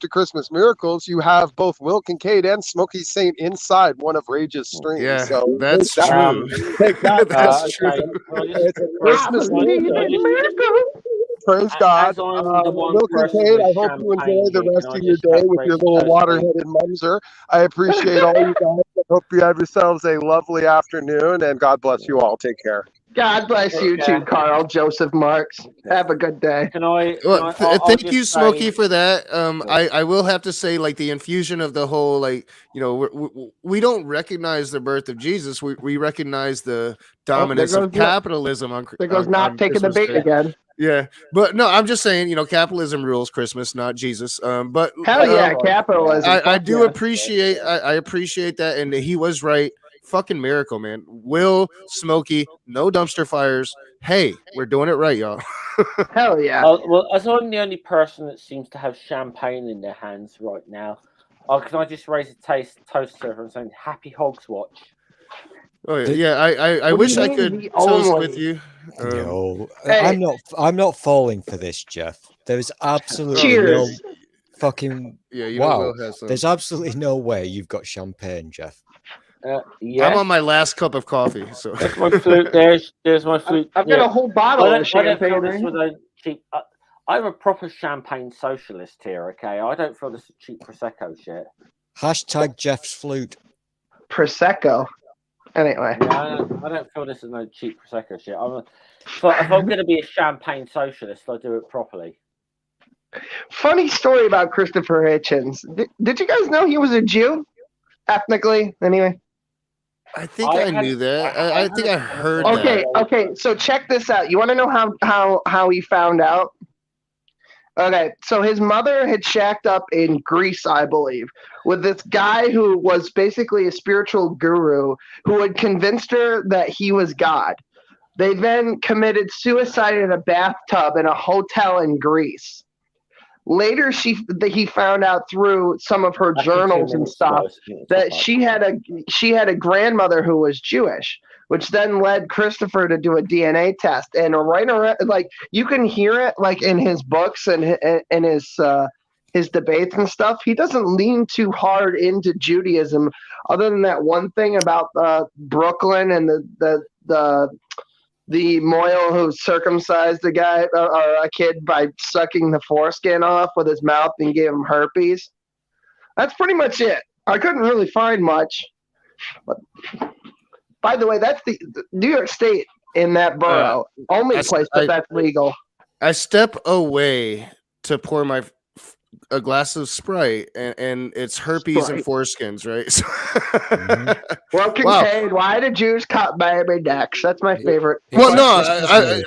Christmas miracles, you have both Will Kincaid and Smokey Saint inside one of Rage's streams. Yeah, so that's true. Take that. That's true. It's a Christmas praise God. As I'm the one Milk and person Kate, with I hope you champagne enjoy the here, rest can I of your just have day with your Gracie little toast, water-headed mumser. I appreciate all you guys. I hope you have yourselves a lovely afternoon, and God bless you all. Take care. God bless you too, Carl Joseph Marks. Have a good day. Well, thank you, Smokey, for that. I will have to say, like, the infusion of the whole, like, you know, we don't recognize the birth of Jesus. We recognize the dominance of capitalism on. There goes not taking the bait again. Yeah, but no, I'm just saying, you know, capitalism rules Christmas, not Jesus. But hell yeah, capitalism. I do appreciate. I appreciate that, and he was right. Fucking miracle, man. Will, Smokey, no dumpster fires. Hey, we're doing it right, y'all. Hell yeah. Well, as I'm the only person that seems to have champagne in their hands right now, can I just raise a toast to everyone saying Happy Hogs Watch? Oh yeah, I wish I could toast with you. No, I'm not falling for this, Jeff. There's absolutely no fucking wow. There's absolutely no way you've got champagne, Jeff. Yeah. I'm on my last cup of coffee. So there's my flute. There's my flute. I've got a whole bottle of champagne. I'm a proper champagne socialist here. Okay, I don't feel this cheap prosecco shit. Hashtag Jeff's flute. Prosecco. Anyway, yeah, I don't feel this is no cheap prosecco shit. If I'm going to be a champagne socialist, I do it properly. Funny story about Christopher Hitchens. Did you guys know he was a Jew, ethnically? Anyway. I think I knew that. I think I heard that. Okay. So check this out. You want to know how he found out? Okay, so his mother had shacked up in Greece, I believe, with this guy who was basically a spiritual guru who had convinced her that he was God. They then committed suicide in a bathtub in a hotel in Greece. Later, he found out through some of her journals and stuff that she had a grandmother who was Jewish, which then led Christopher to do a DNA test. And right around, like, you can hear it like in his books and his debates and stuff. He doesn't lean too hard into Judaism, other than that one thing about Brooklyn and the Moyle who circumcised a guy or a kid by sucking the foreskin off with his mouth and gave him herpes. That's pretty much it. I couldn't really find much. But by the way, that's the New York State in that borough. Only place that's legal. I step away to pour a glass of Sprite, and it's herpes and foreskins, right? Well, Kincaid, why do Jews cut baby necks? That's my favorite. Well, no,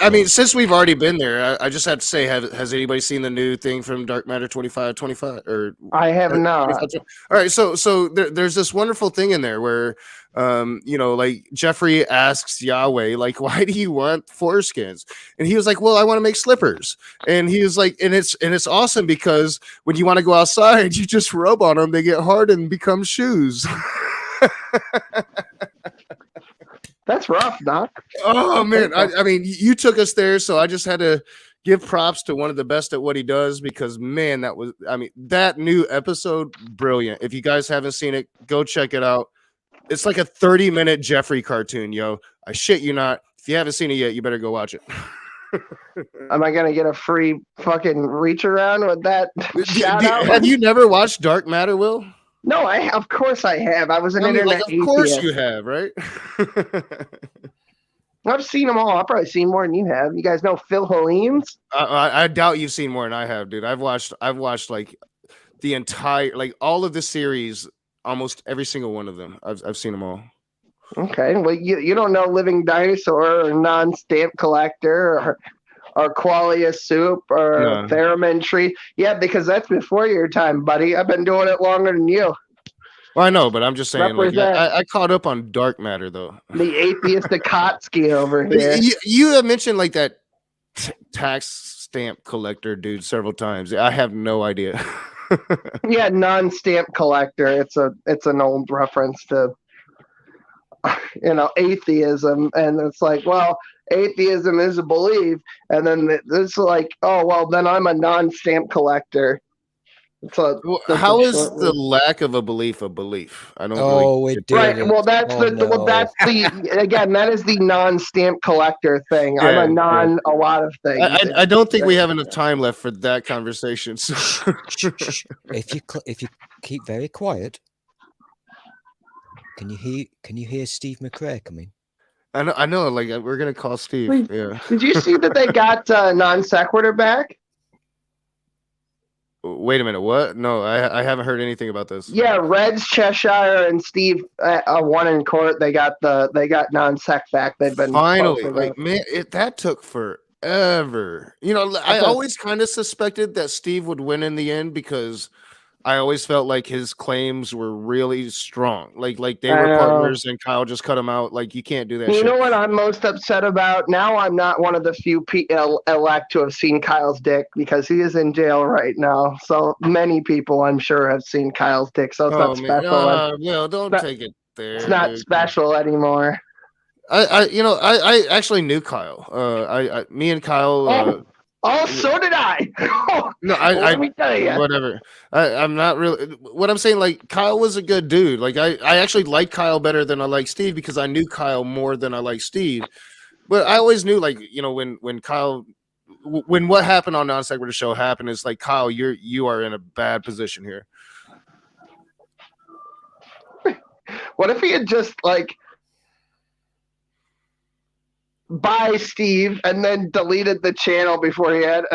I mean, since we've already been there, I just have to say, has anybody seen the new thing from Dark Matter 2525? Or I have not. All right, so there's this wonderful thing in there where, you know, like Jeffrey asks Yahweh, like, why do you want foreskins? And he was like, well, I want to make slippers. And he was like, and it's awesome because when you want to go outside, you just rub on them, they get hard and become shoes. That's rough, Doc. Oh man, I mean, you took us there, so I just had to give props to one of the best at what he does, because man, that new episode, brilliant. If you guys haven't seen it, go check it out. It's like a 30-minute Jeffrey cartoon, yo. I shit you not. If you haven't seen it yet, you better go watch it. Am I gonna get a free fucking reach around with that shout out? Have you never watched Dark Matter, Will? No, of course I have. I was an internet atheist. Of course you have, right? I've seen them all. I've probably seen more than you have. You guys know Phil Hellenes? I doubt you've seen more than I have, dude. I've watched like the entire, like all of the series, almost every single one of them. I've seen them all. Okay, well, you don't know Living Dinosaur or Non-Stamp Collector or Qualia Soup or Theremin Tree? Yeah, because that's before your time, buddy. I've been doing it longer than you. Well, I know, but I'm just saying, like, I caught up on Dark Matter, though. The atheist Kotsky over here. You have mentioned, like, that tax stamp collector dude several times. I have no idea. Yeah, Non-Stamp Collector. It's an old reference to, you know, atheism, and it's like, well, atheism is a belief, and then it's like, oh well, then I'm a non-stamp collector. How is the lack of a belief a belief? I don't. Oh, really it did. Right. Well, that's that's the again. That is the non-stamp collector thing. I'm a a lot of things. I don't think we have enough time left for that conversation. So. if you keep very quiet, can you hear Steve McRae coming? I know. Like we're gonna call Steve. Wait, yeah. Did you see that they got non sequitur back? Wait a minute. What? No, I haven't heard anything about this. Yeah, Reds, Cheshire, and Steve won in court. They got non sec back. They've been finally. Like man, that took forever. You know, I always kind of suspected that Steve would win in the end because I always felt like his claims were really strong. Like they were partners and Kyle just cut him out. Like you can't do that. You know what I'm most upset about? Now I'm not one of the few elect to have seen Kyle's dick because he is in jail right now. So many people I'm sure have seen Kyle's dick. So it's not special. No, don't take it there. It's not special anymore. I actually knew Kyle. Me and Kyle. So did I. No, let me tell you. Whatever. I'm not really. What I'm saying, like Kyle was a good dude. Like I actually like Kyle better than I like Steve because I knew Kyle more than I like Steve. But I always knew, like when Kyle, when what happened on Non Sequitur Show happened, it's like Kyle, you are in a bad position here. What if he had just like by Steve and then deleted the channel before he had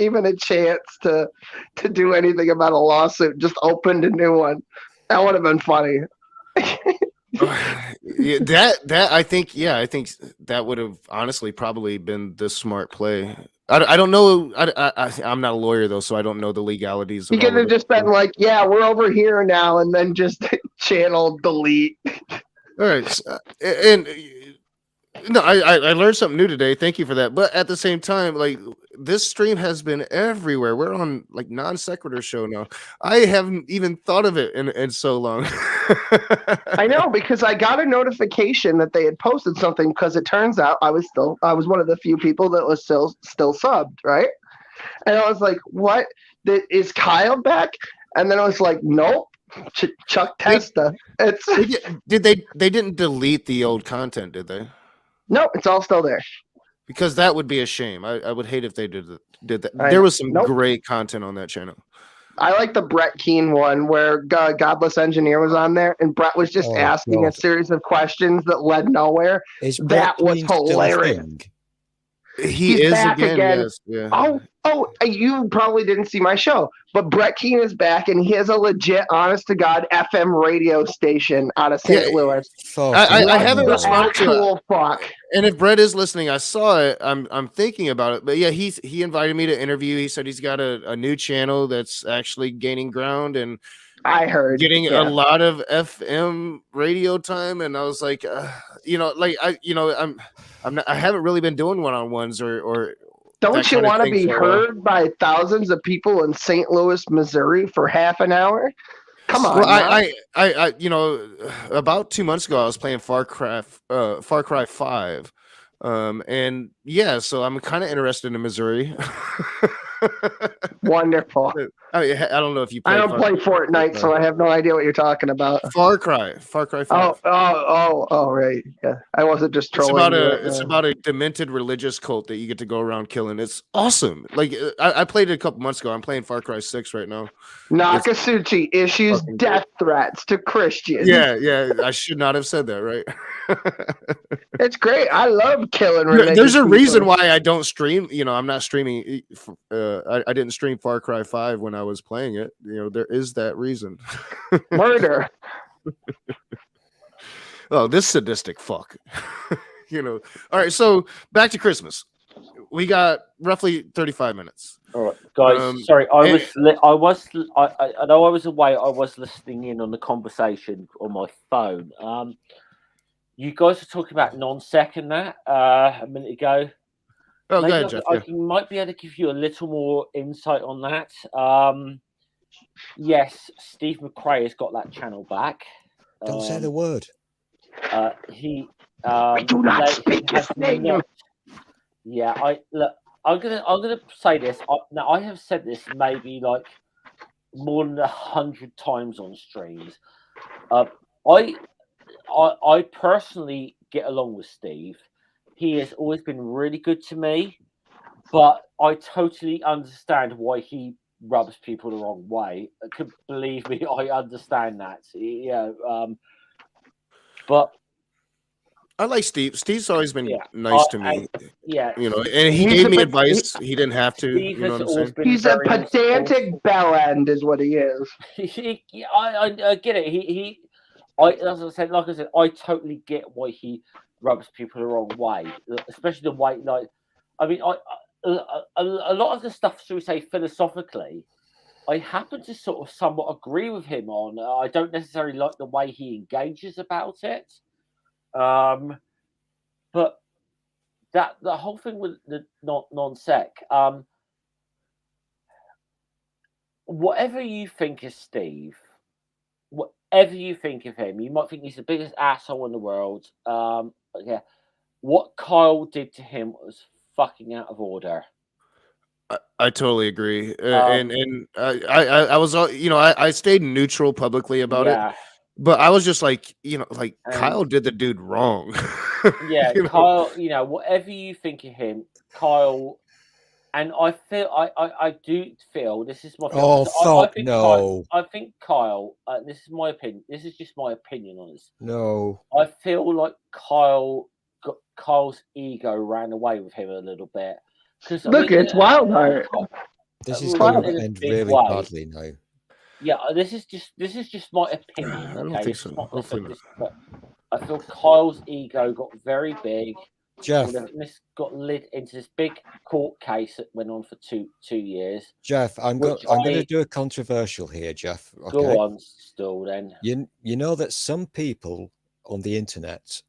even a chance to do anything about a lawsuit, just opened a new one? That would have been funny. that I think that would have honestly probably been the smart play. I don't know. I'm not a lawyer though, so I don't know the legalities. He could have just been like, "Yeah, we're over here now," and then just channel delete. All right, and no, I learned something new today. Thank you for that. But at the same time, like this stream has been everywhere. We're on like Non Sequitur Show now. I haven't even thought of it in so long. I know, because I got a notification that they had posted something because it turns out I was one of the few people that was still subbed, right? And I was like, "What? Is Kyle back?" And then I was like, "Nope." Chuck Testa. They didn't delete the old content, did they? No, it's all still there. Because that would be a shame. I would hate if they did that. There was some great content on that channel. I like the Brett Keane one where Godless Engineer was on there, and Brett was just asking a series of questions that led nowhere. That was hilarious. He's back again. Yes, yeah. Oh, you probably didn't see my show, but Brett Keane is back, and he has a legit, honest-to-God FM radio station out of St. Louis. I haven't responded to it. Fuck. And if Brett is listening, I saw it. I'm thinking about it. But yeah, he invited me to interview. He said he's got a new channel that's actually gaining ground, and I heard getting a lot of FM radio time. And I was like, I haven't really been doing one-on-ones or. Don't you want to be heard by thousands of people in St. Louis, Missouri for half an hour? Come on. Well, I about 2 months ago I was playing Far Cry 5. And yeah, so I'm kind of interested in Missouri. Wonderful. I don't know if you I don't play Fortnite, so I have no idea what you're talking about. Far Cry 5. Oh, right. Yeah. I wasn't just trolling. It's about a demented religious cult that you get to go around killing. It's awesome. Like I played it a couple months ago. I'm playing Far Cry 6 right now. Nakasuchi issues death threats to Christians. Yeah. I should not have said that, right? It's great. I love killing religious There's a reason people. why I don't stream. I'm not streaming. I didn't stream Far Cry 5 when I was playing it. There is that reason. Murder. Oh, this sadistic fuck. All right, so back to Christmas. We got roughly 35 minutes. All right, guys. Sorry, I know I was away. I was listening in on the conversation on my phone. You guys were talking about non-sec and that a minute ago. Oh, go ahead, Jeff. I might be able to give you a little more insight on that. Yes, Steve McRae has got that channel back. Don't say the word. We do not speak his name. Yeah, I'm gonna say this. Now I have said this maybe like more than 100 times on streams. I personally get along with Steve. He has always been really good to me, but I totally understand why he rubs people the wrong way. Believe me, I understand that. Yeah, but I like Steve. Steve's always been nice to me. Yeah, you know, and he gave me advice. He didn't have to. Steve you know what I'm saying? He's a pedantic bell end, is what he is. I get it. As I said, I totally get why he rubs people the wrong way, especially the way. Like, I mean, a lot of the stuff, shall we say, philosophically, I happen to sort of somewhat agree with him on. I don't necessarily like the way he engages about it, but that the whole thing with the non-sec. Whatever you think of Steve, whatever you think of him, you might think he's the biggest asshole in the world. Yeah, what Kyle did to him was fucking out of order. I totally agree, and I was, you know, I stayed neutral publicly about it, but I was just like, you know, like Kyle did the dude wrong. Yeah, you know? Kyle. You know, whatever you think of him, Kyle. And I feel, I do feel, this is my opinion. Oh, fuck no. I think Kyle, this is my opinion. This is just my opinion on this. No. I feel like Kyle's ego ran away with him a little bit. Look, it's Wildheart. This is going to end really badly now. Yeah, this is just my opinion. I don't think so. Hopefully not. But I feel Kyle's ego got very big. Jeff, this got led into this big court case that went on for two years. Jeff, I'm going to do a controversial here, Jeff. Okay? Go on, still then. You know that some people on the internet,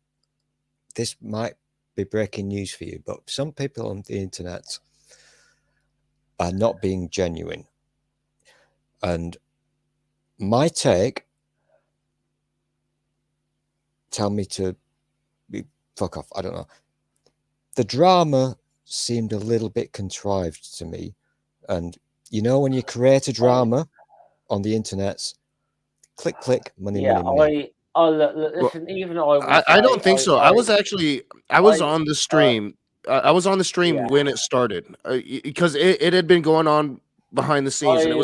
this might be breaking news for you, but some people on the internet are not being genuine. And my take, tell me to fuck off. I don't know. The drama seemed a little bit contrived to me. And you know, when you create a drama on the internet, click, click, money, money, money. Listen, even I don't think so. I was on the stream. I was on the stream when it started because it had been going on behind the scenes, and it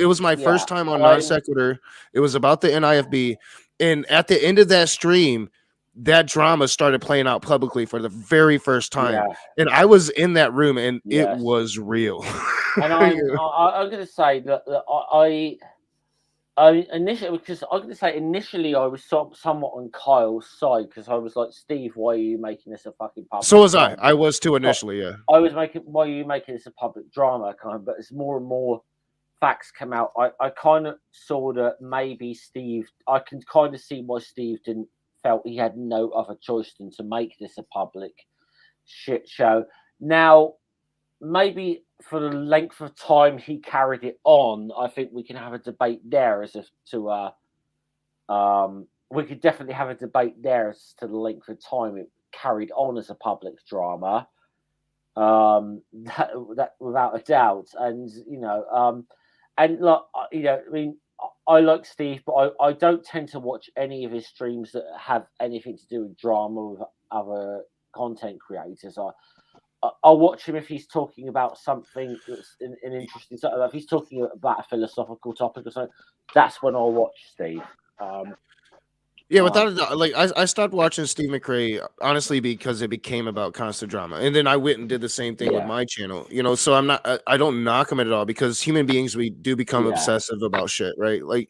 was my first time on Non Sequitur. It was about the NIFB, and at the end of that stream, that drama started playing out publicly for the very first time, and I was in that room, and it was real. And I'm going to say that initially I was somewhat on Kyle's side because I was like, Steve, why are you making this a fucking public? So was drama? I was too initially, yeah. I was why are you making this a public drama kind of? But as more and more facts come out, I kind of saw that maybe Steve. I can kind of see why Steve felt he had no other choice than to make this a public shit show. Now, maybe for the length of time he carried it on, I think we can have a debate there we could definitely have a debate there as to the length of time it carried on as a public drama. That without a doubt. And and look, I mean, I like Steve, but I don't tend to watch any of his streams that have anything to do with drama with other content creators. I'll watch him if he's talking about something that's an interesting. If he's talking about a philosophical topic or something, that's when I'll watch Steve. Yeah, without a doubt, like I stopped watching Steve McRae honestly because it became about constant drama, and then I went and did the same thing with my channel. So I don't knock him at all because human beings, we do become obsessive about shit, right? Like,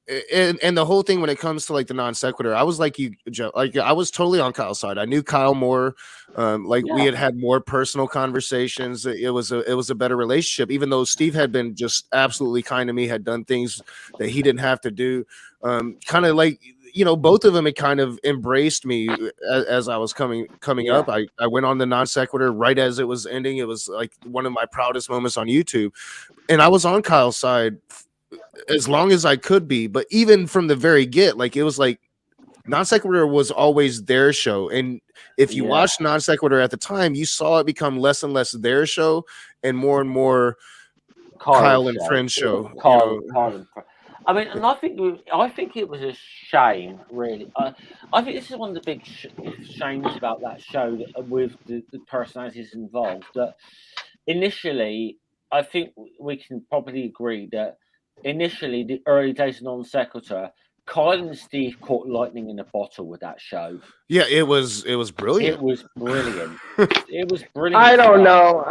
and the whole thing when it comes to like the Non Sequitur, I was like you, Joe, like I was totally on Kyle's side. I knew Kyle more, we had more personal conversations. It was a better relationship, even though Steve had been just absolutely kind to me, had done things that he didn't have to do. Kind of like, both of them had kind of embraced me as I was coming up. I went on the Non Sequitur right as it was ending. It was like one of my proudest moments on YouTube, and I was on Kyle's side as long as I could be. But even from the very get, like it was like Non Sequitur was always their show, and if you watched Non Sequitur at the time, you saw it become less and less their show and more Kyle and Friends show. Kyle and Friends. I mean, and I think it was a shame, really. I think this is one of the big shames about that show with the personalities involved. That initially, I think we can probably agree that initially, the early days of Non Sequitur, Kyle and Steve caught lightning in a bottle with that show. Yeah, it was brilliant. It was brilliant. It was brilliant. I don't know.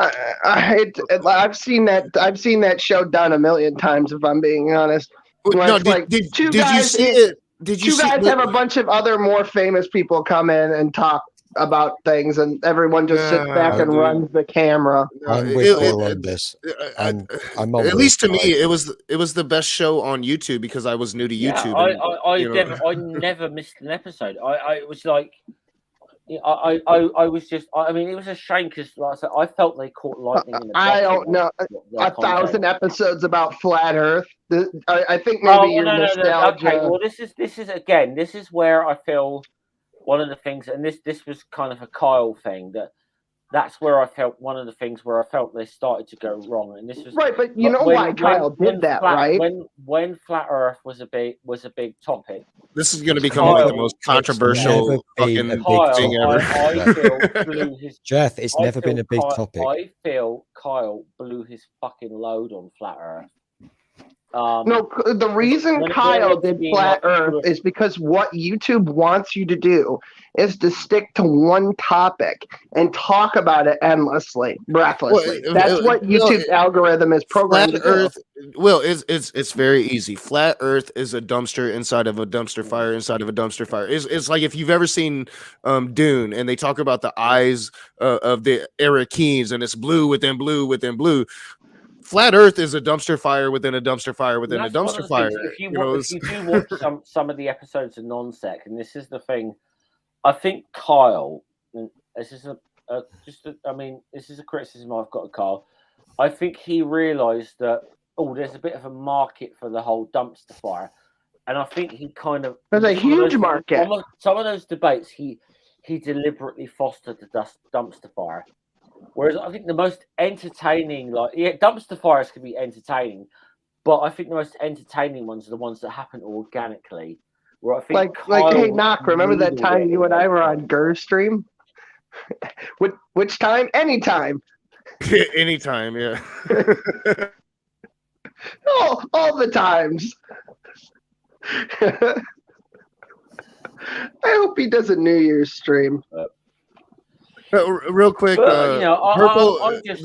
I've seen that show done a million times. If I'm being honest. No, did you see it? Did you two guys have a bunch of other more famous people come in and talk about things, and everyone just sits back and runs the camera. I'm with Will on this. I'm on at least to me, it was the best show on YouTube because I was new to YouTube. I never missed an episode. I was like, I was just. I mean, it was a shame because, like I said, I felt they caught lightning in the I don't know. 1,000 episodes about flat Earth. I think maybe your nostalgia. Okay, well, this is where I feel one of the things, and this was kind of a Kyle thing that's where I felt one of the things where I felt they started to go wrong, and this was right. But you know why Kyle did that, right? When flat Earth was a big topic. This is going to become like the most controversial fucking thing ever. I feel blew his. Jeff, it's never been a big topic. I feel Kyle blew his fucking load on flat Earth. No, the reason Kyle did flat Earth is because what YouTube wants you to do is to stick to one topic and talk about it endlessly, breathlessly. That's what YouTube's algorithm is programmed to do. Earth, Will, it's very easy. Flat Earth is a dumpster inside of a dumpster fire inside of a dumpster fire. It's like if you've ever seen Dune and they talk about the eyes of the Arakeens and it's blue within blue within blue. Flat Earth is a dumpster fire within a dumpster fire within a dumpster fire. If you do watch some of the episodes of Non-Sec, and this is the thing, I think Kyle, and this is this is a criticism I've got of Kyle. I think he realised that there's a bit of a market for the whole dumpster fire, and I think he kind of there's a huge market. Some of those debates he deliberately fostered the dumpster fire. Whereas I think the most entertaining, dumpster fires can be entertaining, but I think the most entertaining ones are the ones that happen organically. Where I think hey, Knock, remember that time you and I were on Gerstream? Which time? Anytime. Anytime, yeah. all the times. I hope he does a New Year's stream. Real quick, I'm just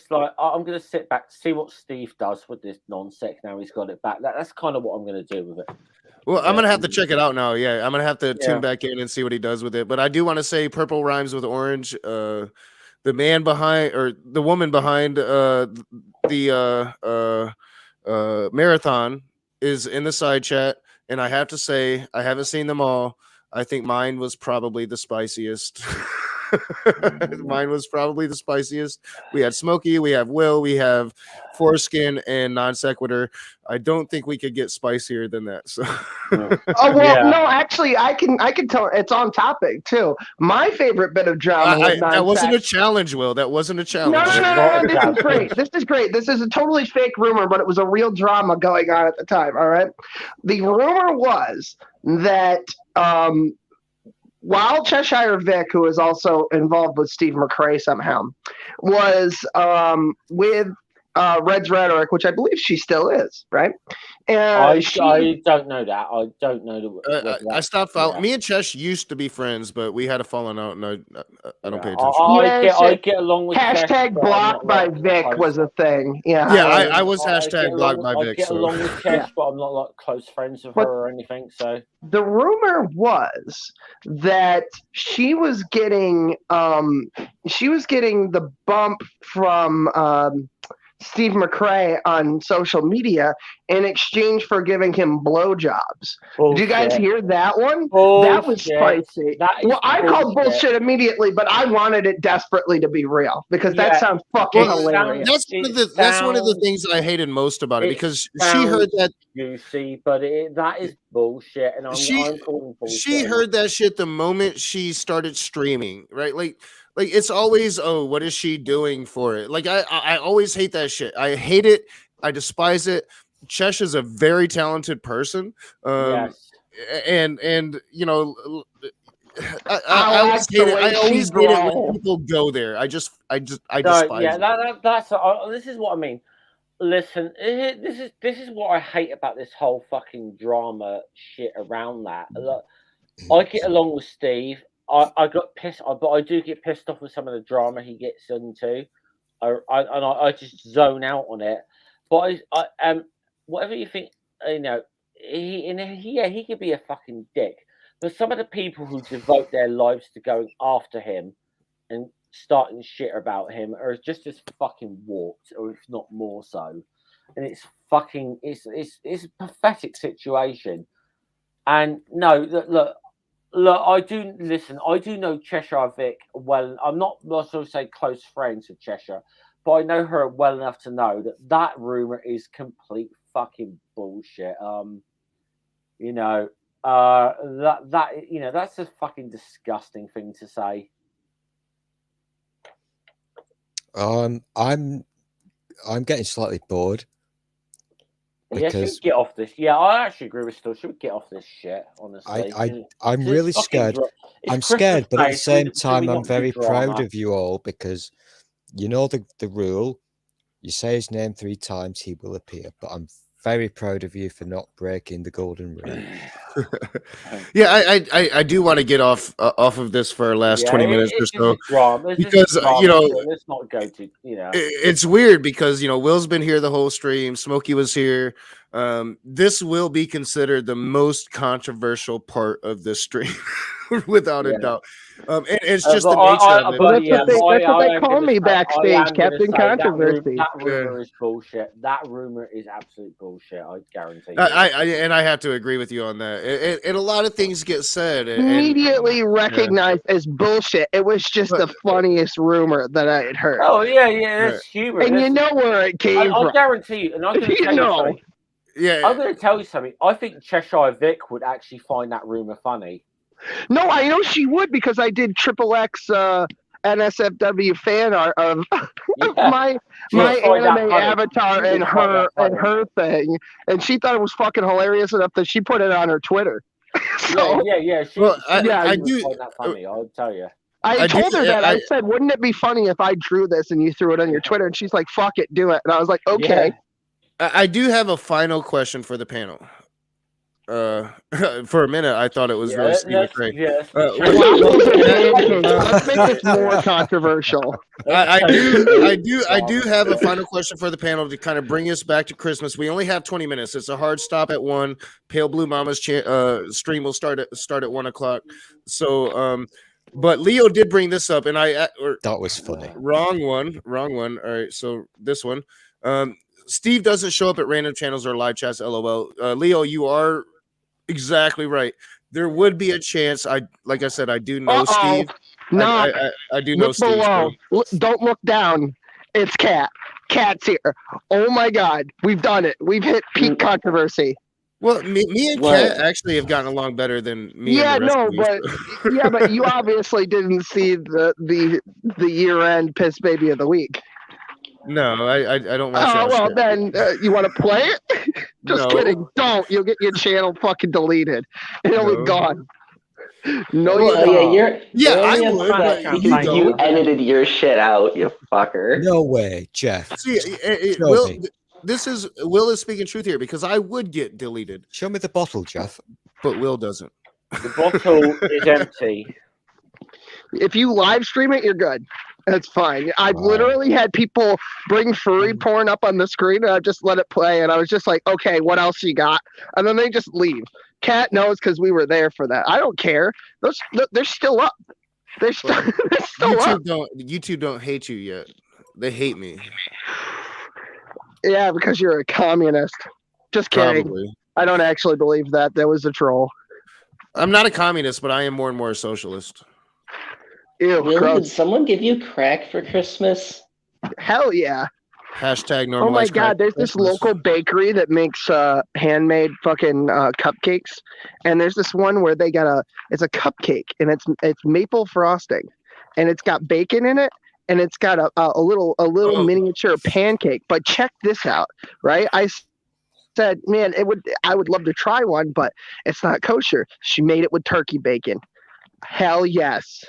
like, I'm going to sit back to see what Steve does with this Non-Sec now he's got it back. That's kind of what I'm going to do with it. Well, I'm going to have to check it out now. Yeah, I'm going to have to tune back in and see what he does with it. But I do want to say Purple rhymes with orange. The man behind, or the woman behind the marathon is in the side chat. And I have to say, I haven't seen them all. I think mine was probably the spiciest. Mine was probably the spiciest. We had Smokey, we have Will, we have Foreskin, and Non Sequitur. I don't think we could get spicier than that. So. No, actually, I can tell it's on topic too. My favorite bit of drama was that wasn't a challenge, Will. That wasn't a challenge. No. This is great. This is great. This is a totally fake rumor, but it was a real drama going on at the time. All right. The rumor was that while Cheshire Vic, who is also involved with Steve McRae somehow, was with Red's Rhetoric, which I believe she still is, right? And I don't know that. I don't know. I stopped following. Me and Chesh used to be friends, but we had a falling out, and I don't pay attention. I get along with hashtag blocked by Vic was a thing. Yeah, I was hashtag blocked by Vic. I get along with Chesh, but I'm not like close friends with her or anything. So the rumor was that she was getting the bump from Steve McRae on social media, in exchange for giving him blowjobs. Did you guys hear that one? Bullshit. That was spicy. Well, I called bullshit immediately, but I wanted it desperately to be real because that sounds fucking hilarious. That's one of the things I hated most about it because she heard that. Juicy, but that is bullshit, and I'm calling bullshit. She heard that shit the moment she started streaming, right? Like it's always, oh, what is she doing for it? Like I always hate that shit. I hate it. I despise it. Chesh is a very talented person. Yes. And you know, I always hate it. I always hate it when people go there. I despise it. That's this is what I mean. Listen, this is what I hate about this whole fucking drama shit around that. Look, I get along with Steve. I got pissed, but I do get pissed off with some of the drama he gets into. I just zone out on it. But whatever you think, you know, he could be a fucking dick. But some of the people who devote their lives to going after him and starting shit about him are just as fucking warped, or if not more so. And it's fucking, it's a pathetic situation. And no, look, I do know Cheshire Vic well. I'm not sort of say close friends with Cheshire, but I know her well enough to know that rumor is complete fucking bullshit. You know, that's a fucking disgusting thing to say. I'm getting slightly bored. Yeah, should we get off this? Yeah, I actually agree with Still. Should we get off this shit? Honestly, I'm really scared. I'm scared, but at the same time, I'm very proud of you all because you know the rule. You say his name 3 times, he will appear. But I'm very proud of you for not breaking the golden rule. Yeah, I do want to get off of this for our last 20 minutes or so because you know, let's not go to, you know, it's weird because, you know, Will's been here the whole stream, Smokey was here. This will be considered the most controversial part of this stream without a doubt. And it's just the nature of it. That's what they call me backstage, Captain Controversy. That rumor is bullshit. That rumor is absolute bullshit. I guarantee you. I have to agree with you on that. And a lot of things get said. Immediately recognized as bullshit. It was just the funniest rumor that I had heard. Oh yeah, that's humor. And you know where it came from. I guarantee you. And I'm going to tell you something. Yeah, I'm going to tell you something. I think Cheshire Vic would actually find that rumor funny. No, I know she would because I did XXX NSFW fan art of my anime avatar and her thing, and she thought it was fucking hilarious enough that she put it on her Twitter. So, yeah. I do find that funny. I'll tell you. I told her that. I said, "Wouldn't it be funny if I drew this and you threw it on your Twitter?" And she's like, "Fuck it, do it." And I was like, "Okay." Yeah. I do have a final question for the panel. For a minute, I thought it was really Steve McRae. Yes. Let's make this more controversial. I do have a final question for the panel to kind of bring us back to Christmas. We only have 20 minutes. It's a hard stop at 1. Pale Blue Mama's stream will start at 1:00. So, but Leo did bring this up, and that was funny. Wrong one. All right, so this one. Steve doesn't show up at random channels or live chats. LOL. Leo, you are exactly right. There would be a chance. Like I said, I do know Steve. No, I do know Steve. Don't look down. It's Cat. Cat's here. Oh my God, we've done it. We've hit peak controversy. Well, me and Cat actually have gotten along better than me. Yeah, but you obviously didn't see the year-end piss baby of the week. No, I don't watch that. Oh, well, then you want to play it? Just kidding. Don't. You'll get your channel fucking deleted. It'll be gone. No, I would. But you edited your shit out, you fucker. No way, Jeff. See, Will is speaking truth here because I would get deleted. Show me the bottle, Jeff. But Will doesn't. The bottle is empty. If you live stream it, you're good. That's fine. I've literally had people bring furry porn up on the screen and I just let it play and I was just like, okay, what else you got? And then they just leave. Cat knows because we were there for that. I don't care. They're still up. They're still up. YouTube don't hate you yet. They hate me. Yeah, because you're a communist. Just kidding. Probably. I don't actually believe that. That was a troll. I'm not a communist, but I am more and more a socialist. Ew, Really? gross. Did someone give you crack for Christmas? Hell yeah. Hashtag normalize. Oh my god, crack there's this Christmas. local bakery that makes handmade fucking cupcakes, and there's this one where they got it's a cupcake and it's maple frosting, and it's got bacon in it, and it's got a little miniature pancake. But check this out, right? I said, man, I would love to try one, but it's not kosher. She made it with turkey bacon. Hell yes.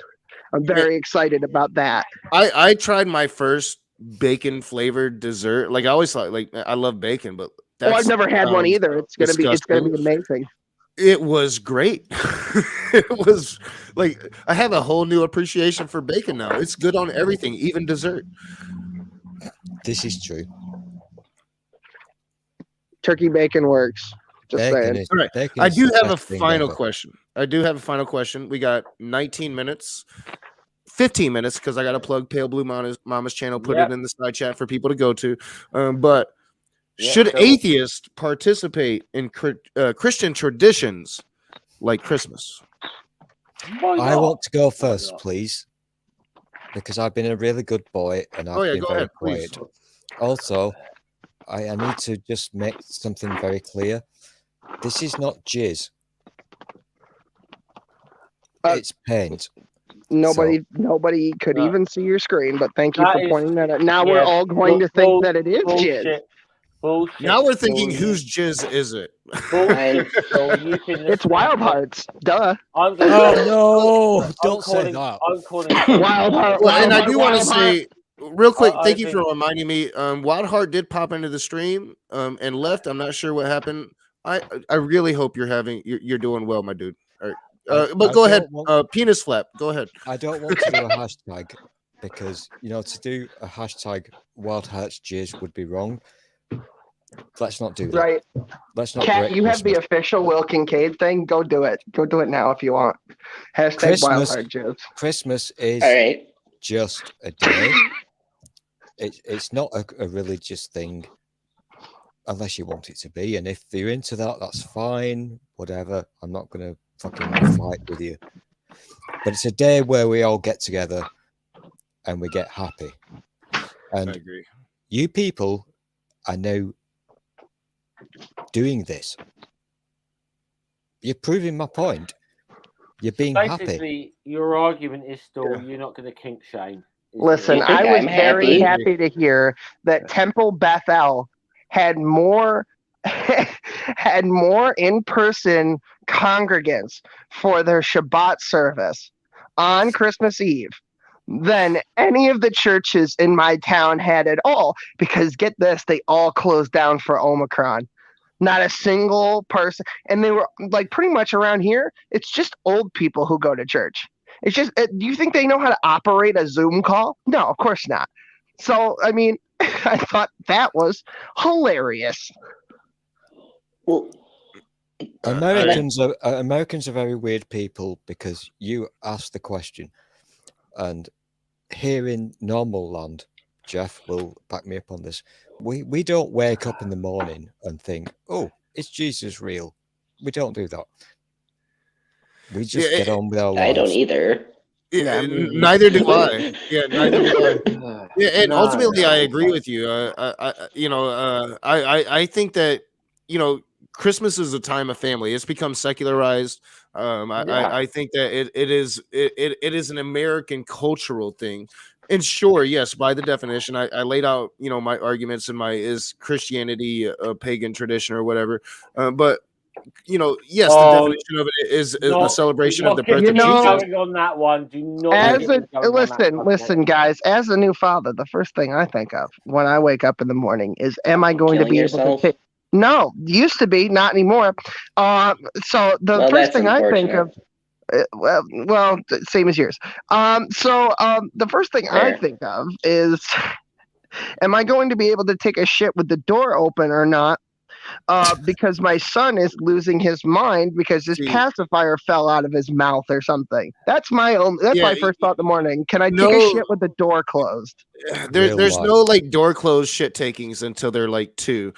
I'm very excited about that. I tried my first bacon flavored dessert. Like I always thought, like I love bacon, but I've never had one either. It's gonna be amazing. It was great. It was like I have a whole new appreciation for bacon now. It's good on everything, even dessert. This is true. Turkey bacon works. Just saying. All right. I do have a final question. We got 19 minutes. 15 minutes because I got to plug Pale Blue Mama's channel, put it in the side chat for people to go to. But should atheists participate in Christian traditions like Christmas? I want to go first, please, because I've been a really good boy and I've been very quiet. Also, I need to just make something very clear. This is not jizz. It's paint. Nobody could even see your screen, but thank you for pointing that out. Now we're all going to think that it is jizz. Bullshit. Now we're thinking, whose jizz is it? It's Wild Hearts. Duh. Oh no! Don't say that. I'm calling Wild Heart. Well, and I do want to say real quick, thank you for reminding me. Wild Heart did pop into the stream and left. I'm not sure what happened. I really hope you're doing well, my dude. All right. But go ahead, penis flap. Go ahead. I don't want to do a hashtag because to do a hashtag Wild Hearts jizz would be wrong. Let's not do that. Right. Let's not. Kat, you have the official Will Kincaid thing. Go do it. Go do it now if you want. Hashtag Wild Heart jizz. Christmas is just a day. It's not a religious thing, unless you want it to be. And if you're into that, that's fine. Whatever. I'm not going to fucking fight with you. But it's a day where we all get together and we get happy. And I agree. You people are now doing this. You're proving my point. You're being Basically, happy. your argument is still you're not going to kink shame. Listen, I was very happy to hear that Temple Bethel had more in-person congregants for their Shabbat service on Christmas Eve than any of the churches in my town had at all. Because get this, they all closed down for Omicron. Not a single person. And they were like pretty much around here, it's just old people who go to church. It's just, do you think they know how to operate a Zoom call? No, of course not. So, I mean, I thought that was hilarious. Well, Americans are very weird people because you asked the question, and here in normal land, Jeff will back me up on this. We don't wake up in the morning and think, "Oh, is Jesus real?" We don't do that. We just get on with our lives. I don't either. Yeah, neither do I. Yeah, neither do I. Yeah, and ultimately, I agree with you. I think that Christmas is a time of family. It's become secularized. I think that it is an American cultural thing. And sure, yes, by the definition, I laid out my arguments and is Christianity a pagan tradition or whatever. But yes, the definition of it is a celebration of the birth of Jesus. Going on that one, do not listen, guys. As a new father, the first thing I think of when I wake up in the morning is, am I going to be able to? No, used to be, not anymore. So the first thing I think of, well, same as yours. The first thing I think of is, am I going to be able to take a shit with the door open or not? because my son is losing his mind because his pacifier fell out of his mouth or something. That's my first thought in the morning. Can I take a shit with the door closed? There's no like door closed shit takings until they're like 2,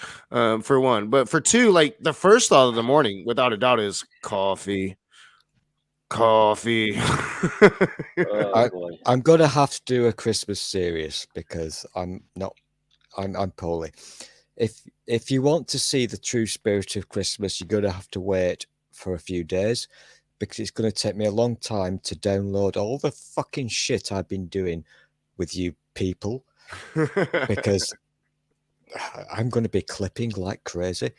for one. But for 2, like the first thought of the morning, without a doubt, is coffee. I'm gonna have to do a Christmas series because I'm poorly. If you want to see the true spirit of Christmas, you're gonna have to wait for a few days because it's gonna take me a long time to download all the fucking shit I've been doing with you people because I'm gonna be clipping like crazy.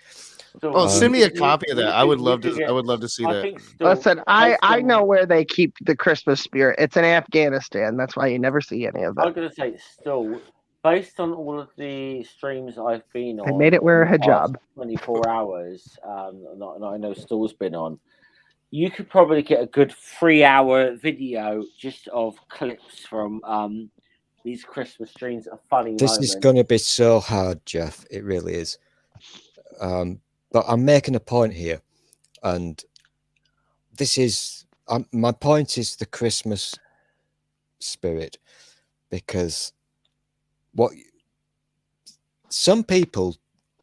Send me a copy of that. I would love to see that. Listen, I know where they keep the Christmas spirit. It's in Afghanistan. That's why you never see any of it. I'm going to say still, based on all of the streams I've been on, I made it wear a hijab. 24 hours. I know Still's been on. You could probably get a good 3-hour video just of clips from these Christmas streams of funny This moments. is going to be so hard, Jeff. It really is. But I'm making a point here, and this is my point is the Christmas spirit, because some people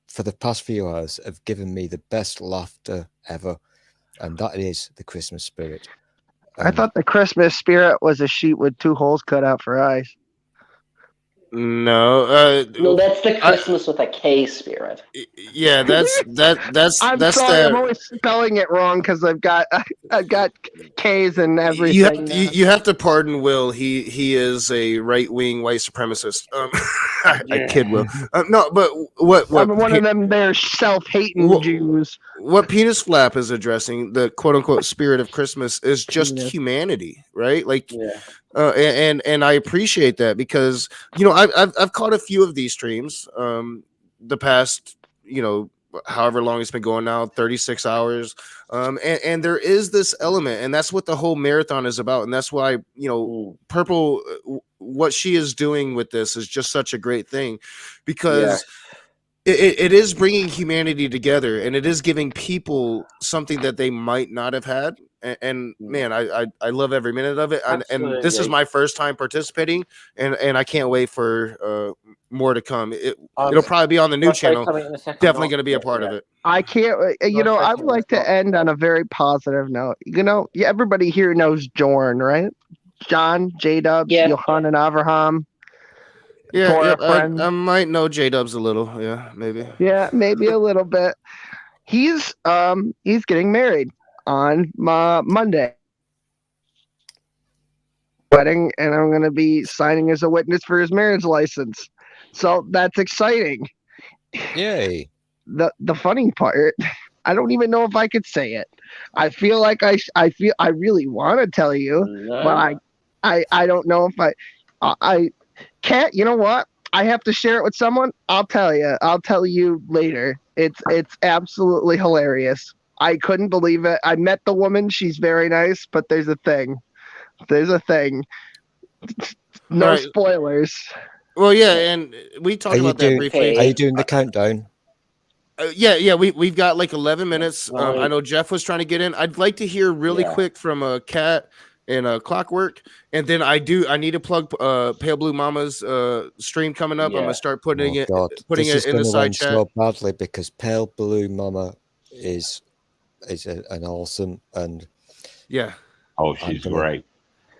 for the past few hours have given me the best laughter ever, and that is the Christmas spirit. I thought the Christmas spirit was a sheet with 2 holes cut out for eyes. No, that's the Christmas with a K spirit. Yeah, that's I'm that's sorry, the. I'm always spelling it wrong because I've got K's and everything. You have to pardon Will. He is a right-wing white supremacist. I kid Will. No, but what I'm one of them. They're self-hating Jews. What Penis Flap is addressing, the quote-unquote spirit of Christmas, is just humanity, right? Like, and I appreciate that because I've caught a few of these streams the past however long it's been going now, 36 hours, and there is this element, and that's what the whole marathon is about, and that's why Purple, what she is doing with this is just such a great thing, because it is bringing humanity together, and it is giving people something that they might not have had. And man, I love every minute of it. And this is my first time participating, and I can't wait for more to come. It'll probably be on the new channel. Definitely going to be a part of it. I can't. I would like to end on a very positive note. Everybody here knows Jorn, right? John, J-Dubs, Johan, and Avraham. Yeah, I might know J-Dubs a little. Yeah, maybe. Yeah, maybe a little bit. He's getting married on Monday. Wedding, and I'm going to be signing as a witness for his marriage license. So that's exciting. Yay. The funny part, I don't even know if I could say it. I feel like I really want to tell you, but I don't know if I can't. You know what? I have to share it with someone. I'll tell you. I'll tell you later. It's absolutely hilarious. I couldn't believe it. I met the woman. She's very nice, but there's a thing. No spoilers. Well, yeah, and we talked about that briefly. Are you doing the countdown? Yeah, we've got like 11 minutes. I know Jeff was trying to get in. I'd like to hear really quick from Cat and Clockwork, and then I need to plug Pale Blue Mama's stream coming up. I'm gonna start putting it in the side chat. So badly because Pale Blue Mama is an awesome and she's great.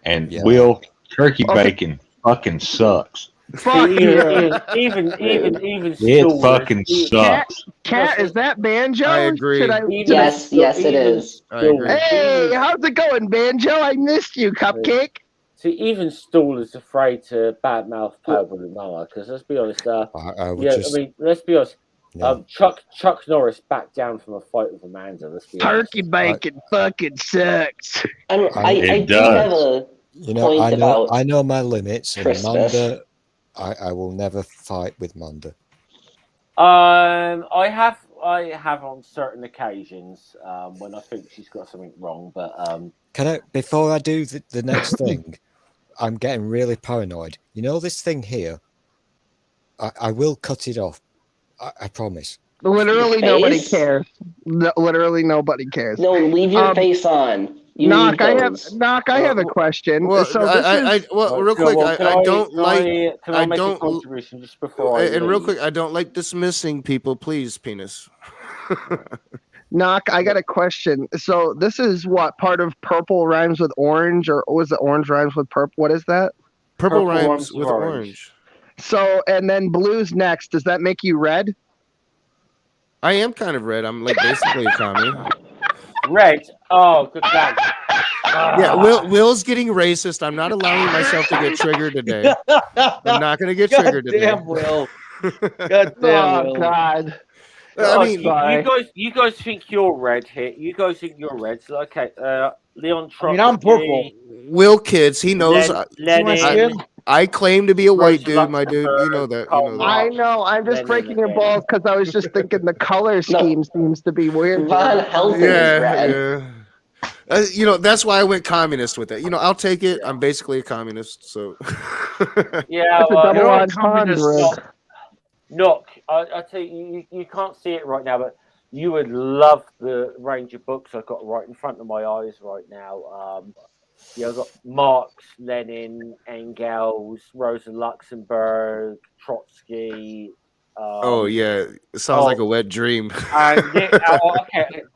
And Will, turkey bacon fucking sucks. Fuck even it fucking sucks. Cat, is that Banjo? I agree. Yes, it is. Hey, how's it going, Banjo? I missed you, Cupcake. See, even Stool is afraid to badmouth Pale Blue Mama because let's be honest. Let's be honest. No. Chuck Norris backed down from a fight with Amanda. Let's be honest. Turkey bacon fucking sucks. I do have a point about I know my limits. Christmas. And Manda, I will never fight with Manda. I have on certain occasions when I think she's got something wrong. But can I, before I do the next thing, I'm getting really paranoid. You know this thing here. I will cut it off. I promise. Literally nobody Face? cares. Literally nobody cares. No, leave your face on. You Knock, need I have those. a question. Well, So this is real quick, I don't like. Can I make a don't. contribution just before I And real leave? quick, I don't like dismissing people. Please, penis. Knock, I got a question. So this is what part of purple rhymes with orange, or was it orange rhymes with purple? What is that? Purple rhymes with orange. So and then blue's next. Does that make you red? I am kind of red. I'm like basically a commie. Red. Oh, good God. Yeah, Will's getting racist. I'm not allowing myself to get triggered today. I'm not going to get triggered today. Damn, Will. God damn, Will. God. I mean, you guys think you're red here. You guys think you're red. So okay, Leon Trump. I'm purple. Will kids, he knows. I claim to be a white dude, my dude. You know that. I know. I'm just breaking your balls because I was just thinking the color scheme seems to be weird. Von Helsing is red. Yeah. That's why I went communist with it. I'll take it. I'm basically a communist, so. Yeah, well, Knock, I tell you, you can't see it right now, but you would love the range of books I've got right in front of my eyes right now. I've got Marx, Lenin, Engels, Rosa Luxemburg, Trotsky. Oh yeah, it sounds like a wet dream. Okay,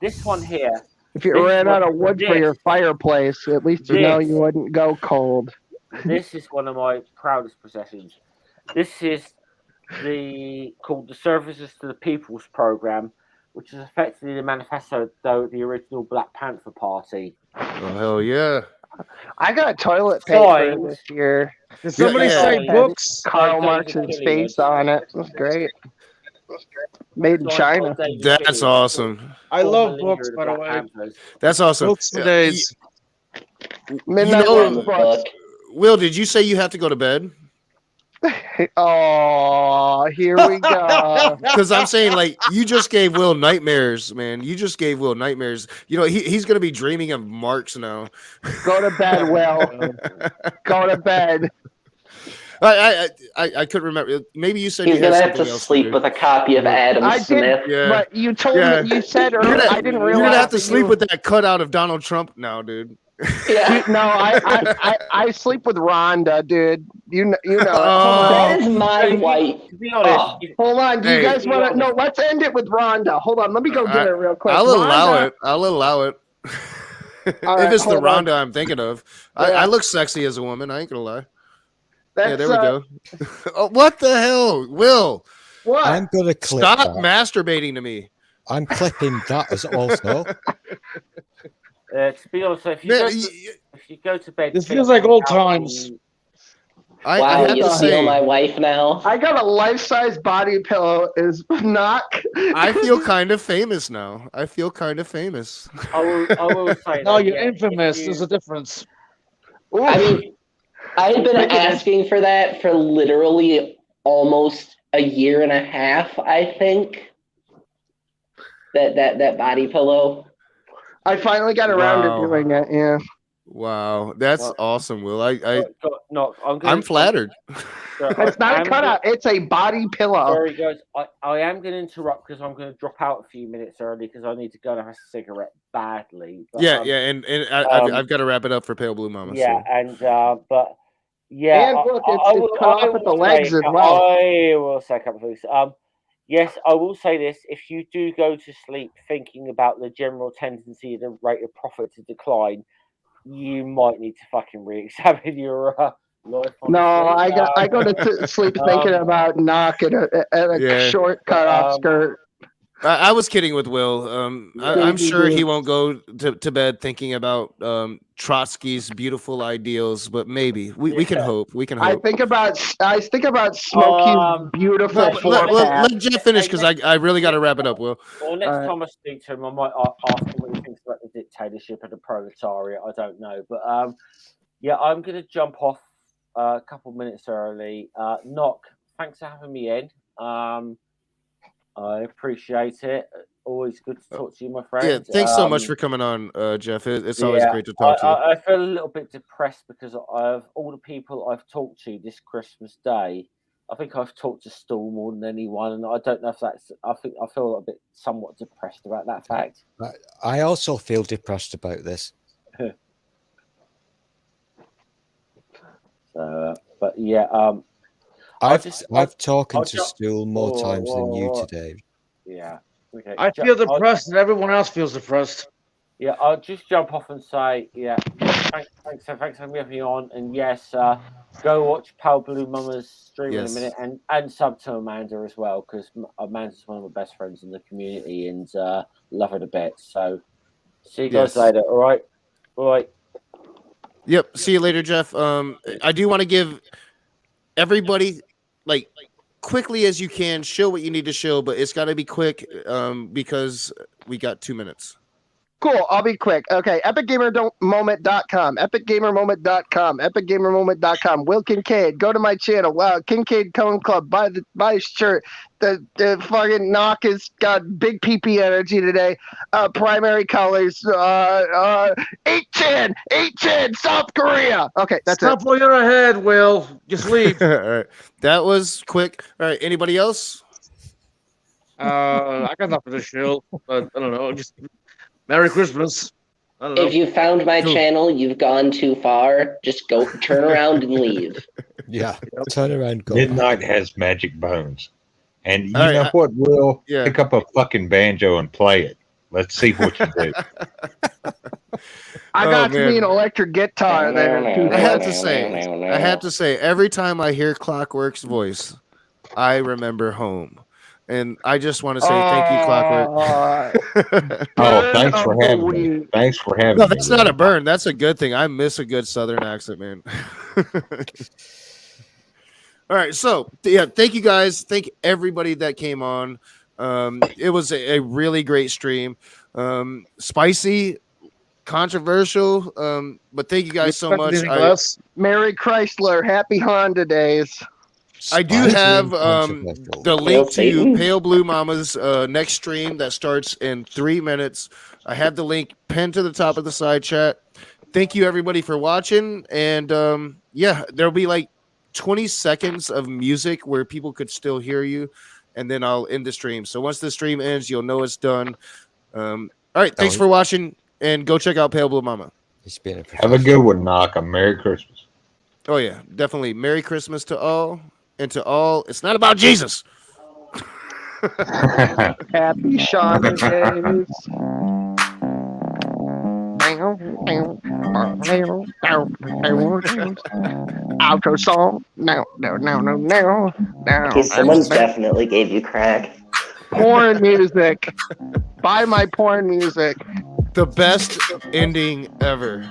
this one here. If you ran out of wood for your fireplace, at least you know you wouldn't go cold. This is one of my proudest possessions. This is called the Services to the People's program, which is effectively the manifesto of the original Black Panther Party. Oh hell yeah! I got toilet paper this year. Did somebody say books? Karl Marx's face on it. It was great. Made in China. That's awesome. I love books, by the way. That's awesome. Books for days. Will, did you say you have to go to bed? Oh, here we go. Because I'm saying, like, you just gave Will nightmares, man. You just gave Will nightmares. He's going to be dreaming of Marx now. Go to bed, Will. Go to bed. I couldn't remember. Maybe you said he's you gonna had have to something else sleep with a copy of Adam Smith. Did, but you told me, you said earlier. I didn't realize you're gonna have to sleep with that cutout of Donald Trump now, dude. Yeah. No, I sleep with Rhonda, dude. You know. That is my wife. To be honest, hold on. Do you guys want to? No, let's end it with Rhonda. Hold on. Let me go get it real quick. I'll allow it. If it's the Rhonda I'm thinking of, I look sexy as a woman. I ain't gonna lie. Yeah, there we go. Oh, what the hell, Will? What? I'm gonna clip Stop that. masturbating to me. I'm clipping that as also. To be honest, if you go to bed, this feels like old times. I have you steal my wife now. I got a life-size body pillow. Is Knock. I feel kind of famous now. I will say. No, you're infamous. There's a difference. Ooh. I mean, I've been asking for that for literally almost a year and a half. I think that body pillow. I finally got around to doing it. Yeah. Wow, that's awesome, Will. I'm flattered. It's not a cutout. It's a body pillow. Sorry, guys. I am going to interrupt because I'm going to drop out a few minutes early because I need to go and have a cigarette badly. But, and I've got to wrap it up for Pale Blue Mama. Yeah, so. and but yeah, and look, it's cut off at the legs as well. I will say a couple of things. Yes, I will say this: if you do go to sleep thinking about the general tendency of the rate of profit to decline, you might need to fucking re-examine your life. No, I go to sleep thinking about knocking a short cutoff skirt. I was kidding with Will. I'm sure he won't go to bed thinking about Trotsky's beautiful ideals, but maybe we can hope. We can hope. I think about Smokey's beautiful. Let Jeff finish because I really got to wrap it up, Will. Well, next time I speak to him, I might ask him what he thinks about the dictatorship of the proletariat. I don't know, but yeah, I'm going to jump off a couple minutes early. Knock, thanks for having me in. I appreciate it. Always good to talk to you, my friend. Yeah, thanks so much for coming on, Jeff. It's always great to talk to you. I feel a little bit depressed because of all the people I've talked to this Christmas Day. I think I've talked to Stool more than anyone, and I don't know if that's. I feel a bit somewhat depressed about that fact. I also feel depressed about this. But yeah, I've talking to Stool more times than you today. Yeah. Okay. I feel depressed, and everyone else feels depressed. Yeah, I'll just jump off and say, thanks for having me on, and yes, go watch Pale Blue Mama's stream in a minute, and sub to Amanda as well, because Amanda's one of my best friends in the community, and love her to bits. So, see you guys later. All right. Yep. See you later, Jeff. I do want to give everybody quickly as you can show what you need to show, but it's got to be quick because we got 2 minutes. Cool. I'll be quick. Okay. EpicGamerMoment.com. EpicGamerMoment.com. Will Kincaid. Go to my channel. Wow. Kincaid Cone Club. Buy his shirt. The fucking knock has got big PP energy today. Primary colors. 8-10. South Korea. Okay. That's Stop while you're ahead, Will. Just leave. All right. That was quick. All right. Anybody else? I got nothing to show, but I don't know. Just Merry Christmas. I don't know. If you found my channel, you've gone too far. Just go turn around and leave. Yeah, turn around. Go Midnight has magic bones, and you know what? Will pick up a fucking banjo and play it. Let's see what you do. I got to be an electric guitar there. I have to say, every time I hear Clockwork's voice, I remember home. And I just want to say thank you, Clockwork. Thanks for having me. Thanks for having me. No, that's not a burn. That's a good thing. I miss a good Southern accent, man. All right. So, thank you guys. Thank everybody that came on. It was a really great stream. Spicy, controversial, but thank you guys so much. Merry Chrysler. Happy Honda days. I do have the link to Pale Blue Mama's next stream that starts in 3 minutes. I have the link pinned to the top of the side chat. Thank you, everybody, for watching. And there'll be 20 seconds of music where people could still hear you. And then I'll end the stream. So once the stream ends, you'll know it's done. All right. Thanks for watching. And go check out Pale Blue Mama. Have a good one, Knock. A Merry Christmas. Oh, yeah. Definitely. Merry Christmas to all. And to all, it's not about Jesus. Happy Sean days. Outro song. No. Okay, someone definitely gave you crack. Porn music. Buy my porn music. The best ending ever.